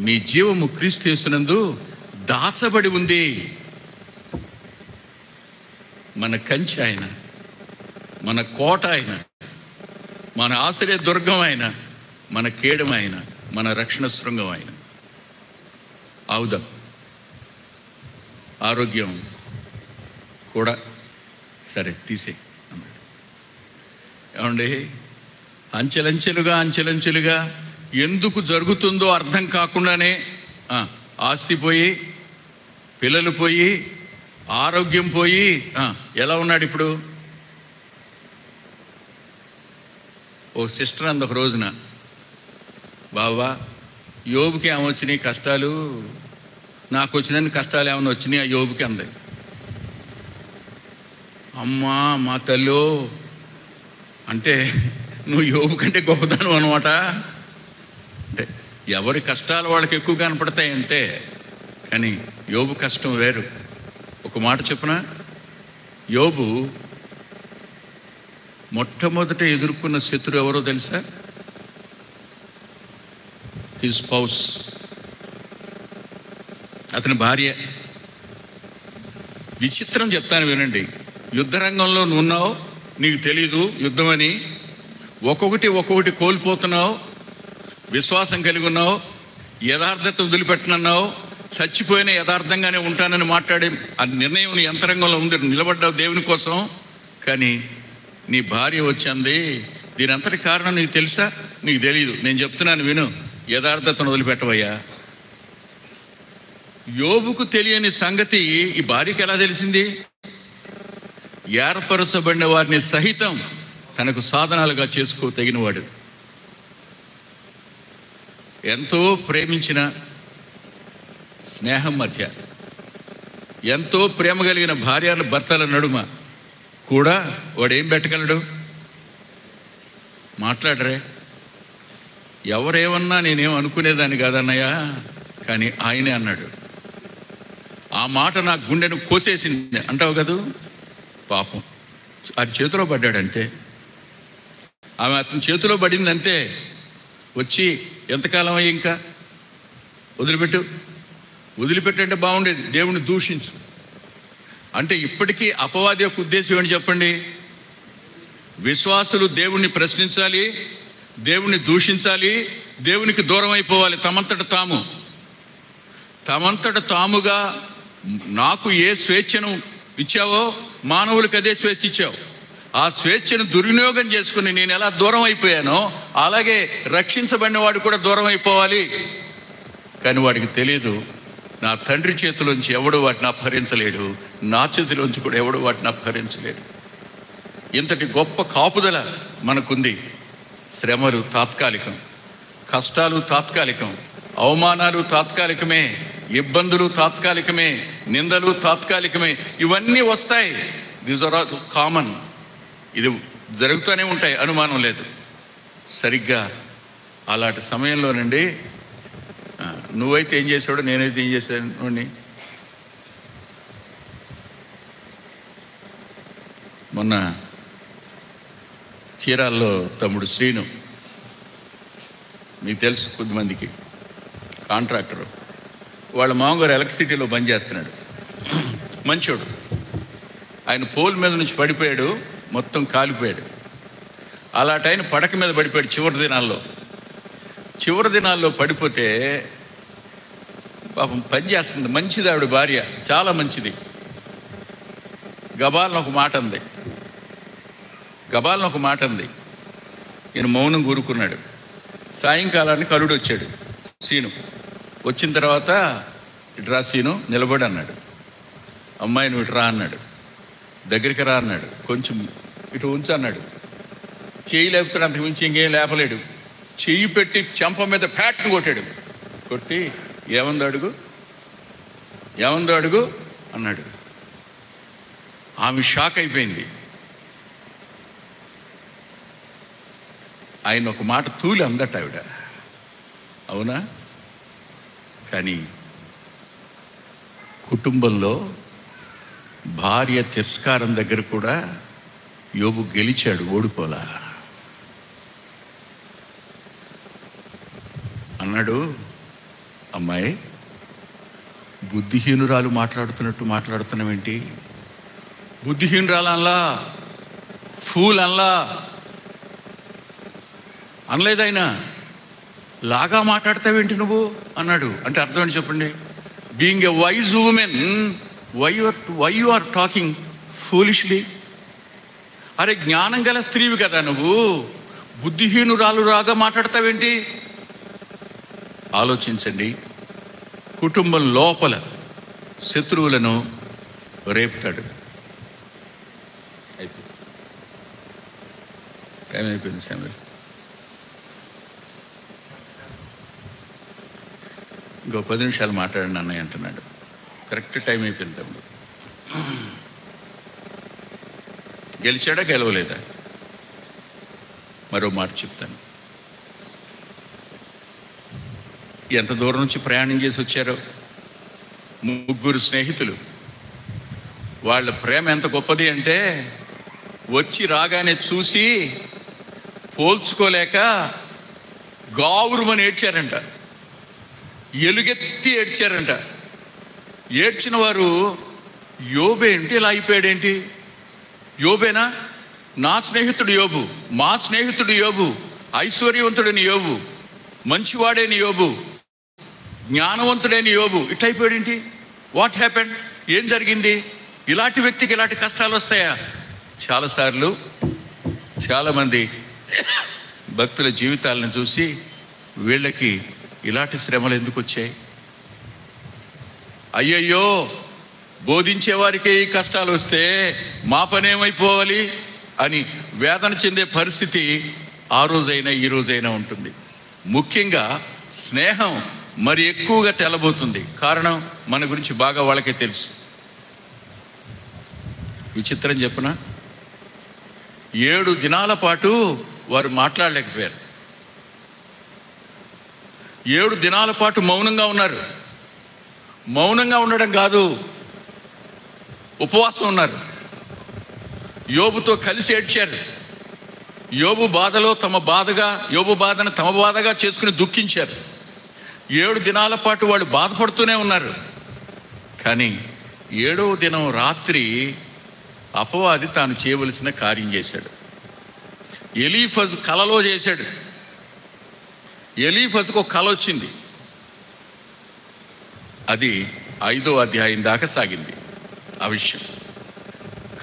మీ జీవము క్రీస్తు యేసునందు దాచబడి ఉంది. మన కంచె ఆయన, మన కోట ఆయన, మన ఆశ్రయ దుర్గం ఆయన, మన కేడం ఆయన, మన రక్షణ శృంగం ఆయన. అవుదాం, ఆరోగ్యం కూడా సరే తీసే అన్నాడు. ఏమండి, అంచెలంచెలుగా ఎందుకు జరుగుతుందో అర్థం కాకుండానే ఆస్తి పోయి, పిల్లలు పోయి, ఆరోగ్యం పోయి ఎలా ఉన్నాడు ఇప్పుడు? ఓ సిస్టర్ అంది ఒక రోజున, బాబా యోబుకి ఏమొచ్చినాయి కష్టాలు, నాకు వచ్చిన కష్టాలు ఏమైనా వచ్చినాయి ఆ యోబుకి అంది. అమ్మా మా తల్లో, అంటే నువ్వు యోబు కంటే గొప్పదాను అనమాట. అంటే ఎవరి కష్టాలు వాళ్ళకి ఎక్కువ కనపడతాయి అంతే, కానీ యోబు కష్టం వేరు. ఒక మాట చెప్పున, యోబు మొట్టమొదట ఎదుర్కొన్న శత్రువు ఎవరో తెలుసా? హిజ్ స్పౌస్, అతని భార్య. విచిత్రం చెప్తాను వినండి. యుద్ధ రంగంలో నువ్వున్నావు, నీకు తెలీదు యుద్ధమని, ఒక్కొక్కటి కోల్పోతున్నావు, విశ్వాసం కలిగి ఉన్నావు, యథార్థత వదిలిపెట్టనన్నావు, చచ్చిపోయిన యథార్థంగానే ఉంటానని మాట్లాడే ఆ నిర్ణయం నీ అంతరంగంలో ఉంది, నిలబడ్డావు దేవుని కోసం. కానీ నీ భార్య వచ్చింది, దీని అంతటి కారణం నీకు తెలుసా? నీకు తెలియదు, నేను చెప్తున్నాను విను, యథార్థతను వదిలిపెట్టవయ్యా. యోబుకు తెలియని సంగతి ఈ భార్యకి ఎలా తెలిసింది? ఏర్పరచబడిన వారిని సహితం తనకు సాధనాలుగా చేసుకో తగినవాడు. ఎంతో ప్రేమించిన స్నేహం మధ్య, ఎంతో ప్రేమ కలిగిన భార్యల భర్తల నడుమ కూడా వాడు ఏం పెట్టగలడు? మాట్లాడరే. ఎవరేమన్నా నేనేం అనుకునేదాన్ని కాదన్నయ్య, కానీ ఆయనే అన్నాడు. ఆ మాట నా గుండెను కోసేసింది అంటావు కదూ. పాపం అది చేతిలో పడ్డాడంతే, ఆమె అతని చేతిలో పడిందంతే. వచ్చి ఎంతకాలం అయ్యి ఇంకా వదిలిపెట్టంటే బాగుండేది. దేవుణ్ణి దూషించు అంటే ఇప్పటికీ అపవాది యొక్క ఉద్దేశం ఏంటి చెప్పండి? విశ్వాసులు దేవుణ్ణి ప్రశ్నించాలి, దేవుణ్ణి దూషించాలి, దేవునికి దూరం అయిపోవాలి. తమంతట తాముగా నాకు ఏ స్వేచ్ఛను ఇచ్చావో మానవులకు అదే స్వేచ్ఛ ఇచ్చావు. ఆ స్వేచ్ఛను దుర్వినియోగం చేసుకుని నేను ఎలా దూరం అయిపోయానో అలాగే రక్షించబడిన వాడు కూడా దూరం అయిపోవాలి. కానీ వాడికి తెలియదు, నా తండ్రి చేతిలోంచి ఎవడు వాటిని అపహరించలేడు, నా చేతిలోంచి కూడా ఎవడు వాటిని అపహరించలేడు. ఇంతటి గొప్ప కాపుదల మనకుంది. శ్రమలు తాత్కాలికం, కష్టాలు తాత్కాలికం, అవమానాలు తాత్కాలికమే, ఇబ్బందులు తాత్కాలికమే, నిందలు తాత్కాలికమే. ఇవన్నీ వస్తాయి. These are all common. ఇది జరుగుతూనే ఉంటాయి, అనుమానం లేదు. సరిగ్గా అలాంటి సమయంలోనండి నువ్వైతే ఏం చేసాడో నేనైతే ఏం చేశాను. మొన్న చీరాల్లో తమ్ముడు శ్రీను, మీకు తెలుసు కొద్దిమందికి, కాంట్రాక్టరు. వాళ్ళ మామగారు ఎలక్ట్రిసిటీలో పనిచేస్తున్నాడు, మంచోడు. ఆయన పోల్ మీద నుంచి పడిపోయాడు, మొత్తం కాలిపోయాడు. అలాంటి ఆయన పడక మీద పడిపోయాడు చివరి దినాల్లో పడిపోతే పాపం పని చేస్తుంది, మంచిది ఆవిడ భార్య, చాలా మంచిది. గబాలను ఒక మాట అంది. ఈయన మౌనం కూరుకున్నాడు. సాయంకాలానికి అల్లుడు వచ్చాడు. సీను వచ్చిన తర్వాత ఇటు రా సీను, నిలబడి అన్నాడు. అమ్మాయి నువ్వు ఇటు రా అన్నాడు. దగ్గరికి రా అన్నాడు. కొంచెం ఇటు ఉంచు అన్నాడు. చెయ్యి లేపుతాడు, అంతకు మించి ఇంకేం లేపలేడు. చెయ్యి పెట్టి చెంప మీద ఫ్యాట్ను కొట్టాడు. కొట్టి ఏమందో అడుగు అన్నాడు. ఆమె షాక్ అయిపోయింది. ఆయన ఒక మాట తూలి అందట ఆవిడ. అవునా? కానీ కుటుంబంలో భార్య తిరస్కారం దగ్గర కూడా యోబు గెలిచాడు, ఓడిపోలా. అన్నాడు, అమ్మాయి బుద్ధిహీనురాలు మాట్లాడుతున్నట్టు మాట్లాడుతున్నావేంటి? బుద్ధిహీనురాలనలా, ఫూల్ అనలేదైనా, లాగా మాట్లాడతావేంటి నువ్వు అన్నాడు. అంటే అర్థం ఏంటి చెప్పండి? Being a wise woman, why you are talking foolishly? అరే జ్ఞానం గల స్త్రీవి కదా నువ్వు, బుద్ధిహీనురాలు రాగా మాట్లాడతావేంటి? ఆలోచించండి. కుటుంబం లోపల శత్రువులను రేపుతాడు. టైం అయిపోయింది సమీర్. ఇంకో 10 నిమిషాలు మాట్లాడండి అన్నయ్య అంటున్నాడు. కరెక్ట్ టైం అయిపోయింది తమ్ముడు. గెలిచాడా గెలవలేదా? మరో మాట చెప్తాను. ఎంత దూరం నుంచి ప్రయాణం చేసి వచ్చారో. 3 స్నేహితులు. వాళ్ళ ప్రేమ ఎంత గొప్పది అంటే వచ్చి రాగానే చూసి పోల్చుకోలేక గావురుమని ఏడ్చారంట, ఎలుగెత్తి ఏడ్చారంట. ఏడ్చిన వారు యోబేంటి ఇలా అయిపోయాడేంటి? యోబేనా? నా స్నేహితుడు యోబు, మా స్నేహితుడు యోబు, ఐశ్వర్యవంతుడని యోబు, మంచివాడేని యోబు, జ్ఞానవంతుడైన యోబు ఇట్ అయిపోయాడేంటి? What happened? ఏం జరిగింది? ఇలాంటి వ్యక్తికి ఇలాంటి కష్టాలు వస్తాయా? చాలాసార్లు చాలామంది భక్తుల జీవితాలను చూసి వీళ్ళకి ఇలాంటి శ్రమలు ఎందుకు వచ్చాయి, అయ్యయ్యో బోధించే వారికే ఈ కష్టాలు వస్తే మా పనేమైపోవాలి అని వేదన చెందే పరిస్థితి ఆ రోజైనా ఈ రోజైనా ఉంటుంది. ముఖ్యంగా స్నేహం మరి ఎక్కువగా తెలబోతుంది. కారణం మన గురించి బాగా వాళ్ళకే తెలుసు. విచిత్రం చెప్పన, 7 దినాల పాటు వారు మాట్లాడలేకపోయారు. 7 దినాల పాటు మౌనంగా ఉన్నారు. మౌనంగా ఉండడం కాదు, ఉపవాసం ఉన్నారు. యోబుతో కలిసి ఏడ్చారు. యోబు బాధలో యోబు బాధను తమ బాధగా చేసుకుని దుఃఖించారు. 7 దినాల పాటు వాళ్ళు బాధపడుతూనే ఉన్నారు. కానీ 7వ దినం రాత్రి అపవాది తాను చేయవలసిన కార్యం చేశాడు. ఎలీఫజు కలలో చేశాడు. ఎలీఫజుకు ఒక కల వచ్చింది. అది 5వ అధ్యాయం దాకా సాగింది ఆ విషయం.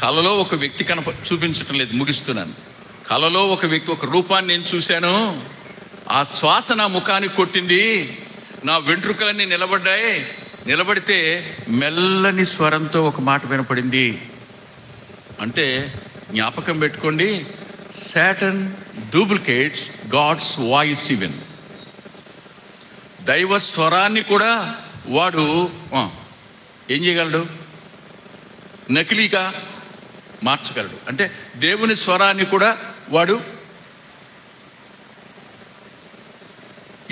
కలలో ఒక వ్యక్తి చూపించటం లేదు, ముగిస్తున్నాను. కలలో ఒక వ్యక్తి, ఒక రూపాన్ని నేను చూశాను. ఆ శ్వాస నా ముఖానికి కొట్టింది, నా వెంట్రుకలన్నీ నిలబడ్డాయి. నిలబడితే మెల్లని స్వరంతో ఒక మాట వినపడింది. అంటే జ్ఞాపకం పెట్టుకోండి, Satan duplicates God's voice. Even దైవ స్వరాన్ని కూడా వాడు ఏం చేయగలడు, నకిలీగా మార్చగలడు. అంటే దేవుని స్వరాన్ని కూడా వాడు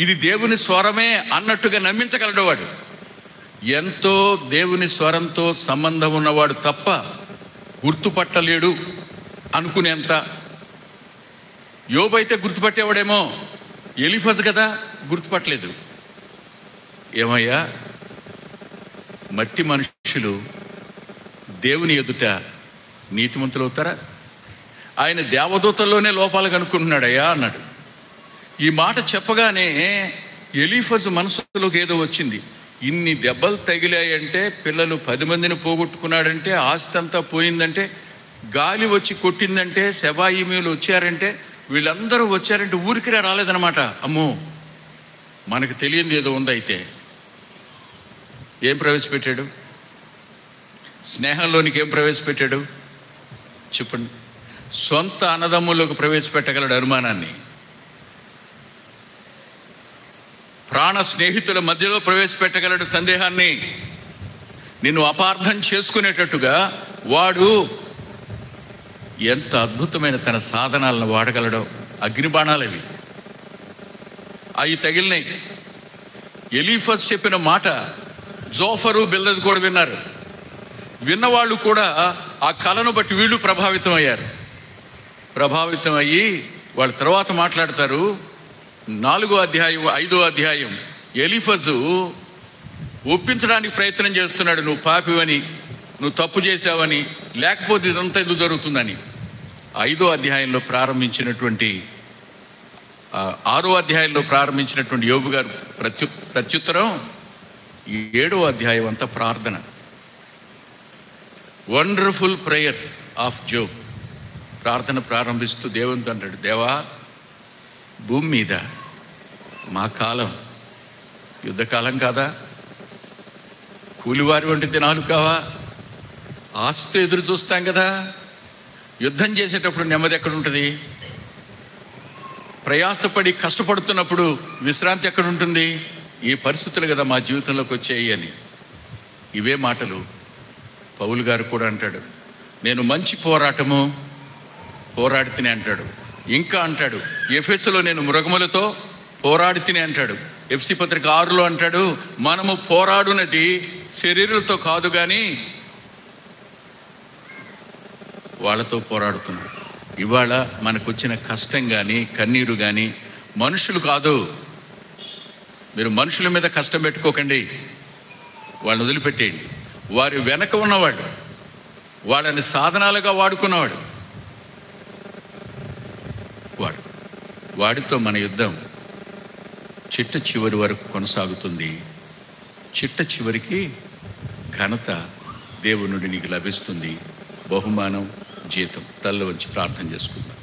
ఇది దేవుని స్వరమే అన్నట్టుగా నమ్మించగలడు. వాడు ఎంతో దేవుని స్వరంతో సంబంధం ఉన్నవాడు తప్ప గుర్తుపట్టలేడు అనుకునేంత. యోబు అయితే గుర్తుపట్టేవాడేమో, ఎలీఫజు కదా గుర్తుపట్టలేదు. ఏమయ్యా, మట్టి మనుషులు దేవుని ఎదుట నీతిమంతులు అవుతారా? ఆయన దేవదూతల్లోనే లోపాలు కనుక్కుంటున్నాడయ్యా అన్నాడు. ఈ మాట చెప్పగానే ఎలీఫజు మనసులోకి ఏదో వచ్చింది. ఇన్ని దెబ్బలు తగిలాయంటే, పిల్లలు 10 మందిని పోగొట్టుకున్నాడంటే, ఆస్తి అంతా పోయిందంటే, గాలి వచ్చి కొట్టిందంటే, శబాయిమీలు వచ్చారంటే, వీళ్ళందరూ వచ్చారంటే ఊరికిరే రాలేదన్నమాట. అమ్మో, మనకు తెలియంది ఏదో ఉందయితే. ఏం ప్రవేశపెట్టాడు? స్నేహంలోనికి ఏం ప్రవేశపెట్టాడు చెప్పండి? సొంత అన్నదమ్ములకు ప్రవేశపెట్టగలడు అనుమానాన్ని. ప్రాణ స్నేహితుల మధ్యలో ప్రవేశపెట్టగలడు సందేహాన్ని. నిన్ను అపార్థం చేసుకునేటట్టుగా వాడు ఎంత అద్భుతమైన తన సాధనాలను వాడగలడో. అగ్నిబాణాలు అవి తగిలినాయి. ఎలీఫజ్ చెప్పిన మాట జోఫరు బిల్దదు కూడా విన్నారు. విన్నవాళ్ళు కూడా ఆ కళను బట్టి వీళ్ళు ప్రభావితం అయ్యారు. ప్రభావితం అయ్యి వాళ్ళ తర్వాత మాట్లాడతారు. 4వ అధ్యాయం 5వ అధ్యాయం ఎలీఫజు ఒప్పించడానికి ప్రయత్నం చేస్తున్నాడు. నువ్వు పాపివని, నువ్వు తప్పు చేశావని, లేకపోతే ఇదంతా ఎందుకు జరుగుతుందని. 5వ అధ్యాయంలో ప్రారంభించినటువంటి 6వ అధ్యాయంలో ప్రారంభించినటువంటి యోబు గారు ప్రత్యుత్తరం 7వ అధ్యాయం అంతా ప్రార్థన. Wonderful prayer of Job. ప్రార్థన ప్రారంభిస్తూ దేవునితో అంటాడు, దేవా, భూమి మీద మా కాలం యుద్ధకాలం కాదా? కూలివారి వంటి దినాలు కావా? ఆస్తితో ఎదురు చూస్తాం కదా. యుద్ధం చేసేటప్పుడు నెమ్మది ఎక్కడుంటుంది? ప్రయాసపడి కష్టపడుతున్నప్పుడు విశ్రాంతి ఎక్కడుంటుంది? ఈ పరిస్థితులు కదా మా జీవితంలోకి వచ్చాయి అని. ఇవే మాటలు పౌలు గారు కూడా అంటాడు. నేను మంచి పోరాడితేనే అంటాడు. ఇంకా అంటాడు, ఎఫెసులో నేను మృగములతో పోరాడితేనే అంటాడు. ఎఫ్సి పత్రిక 6లో అంటాడు, మనము పోరాడునది శరీరులతో కాదు కానీ వాళ్ళతో పోరాడుతున్నాడు. ఇవాళ మనకు వచ్చిన కష్టం కానీ కన్నీరు కానీ మనుషులు కాదు. మీరు మనుషుల మీద కష్టం పెట్టుకోకండి, వాళ్ళని వదిలిపెట్టేయండి. వారి వెనక ఉన్నవాడు, వాళ్ళని సాధనాలుగా వాడుకున్నవాడు వాడితో మన యుద్ధం చిట్ట చివరి వరకు కొనసాగుతుంది. చిట్ట చివరికి ఘనత దేవుని నుండి నీకు లభిస్తుంది, బహుమానం, జీతం. తల్ల వంచి ప్రార్థన చేసుకుందాం.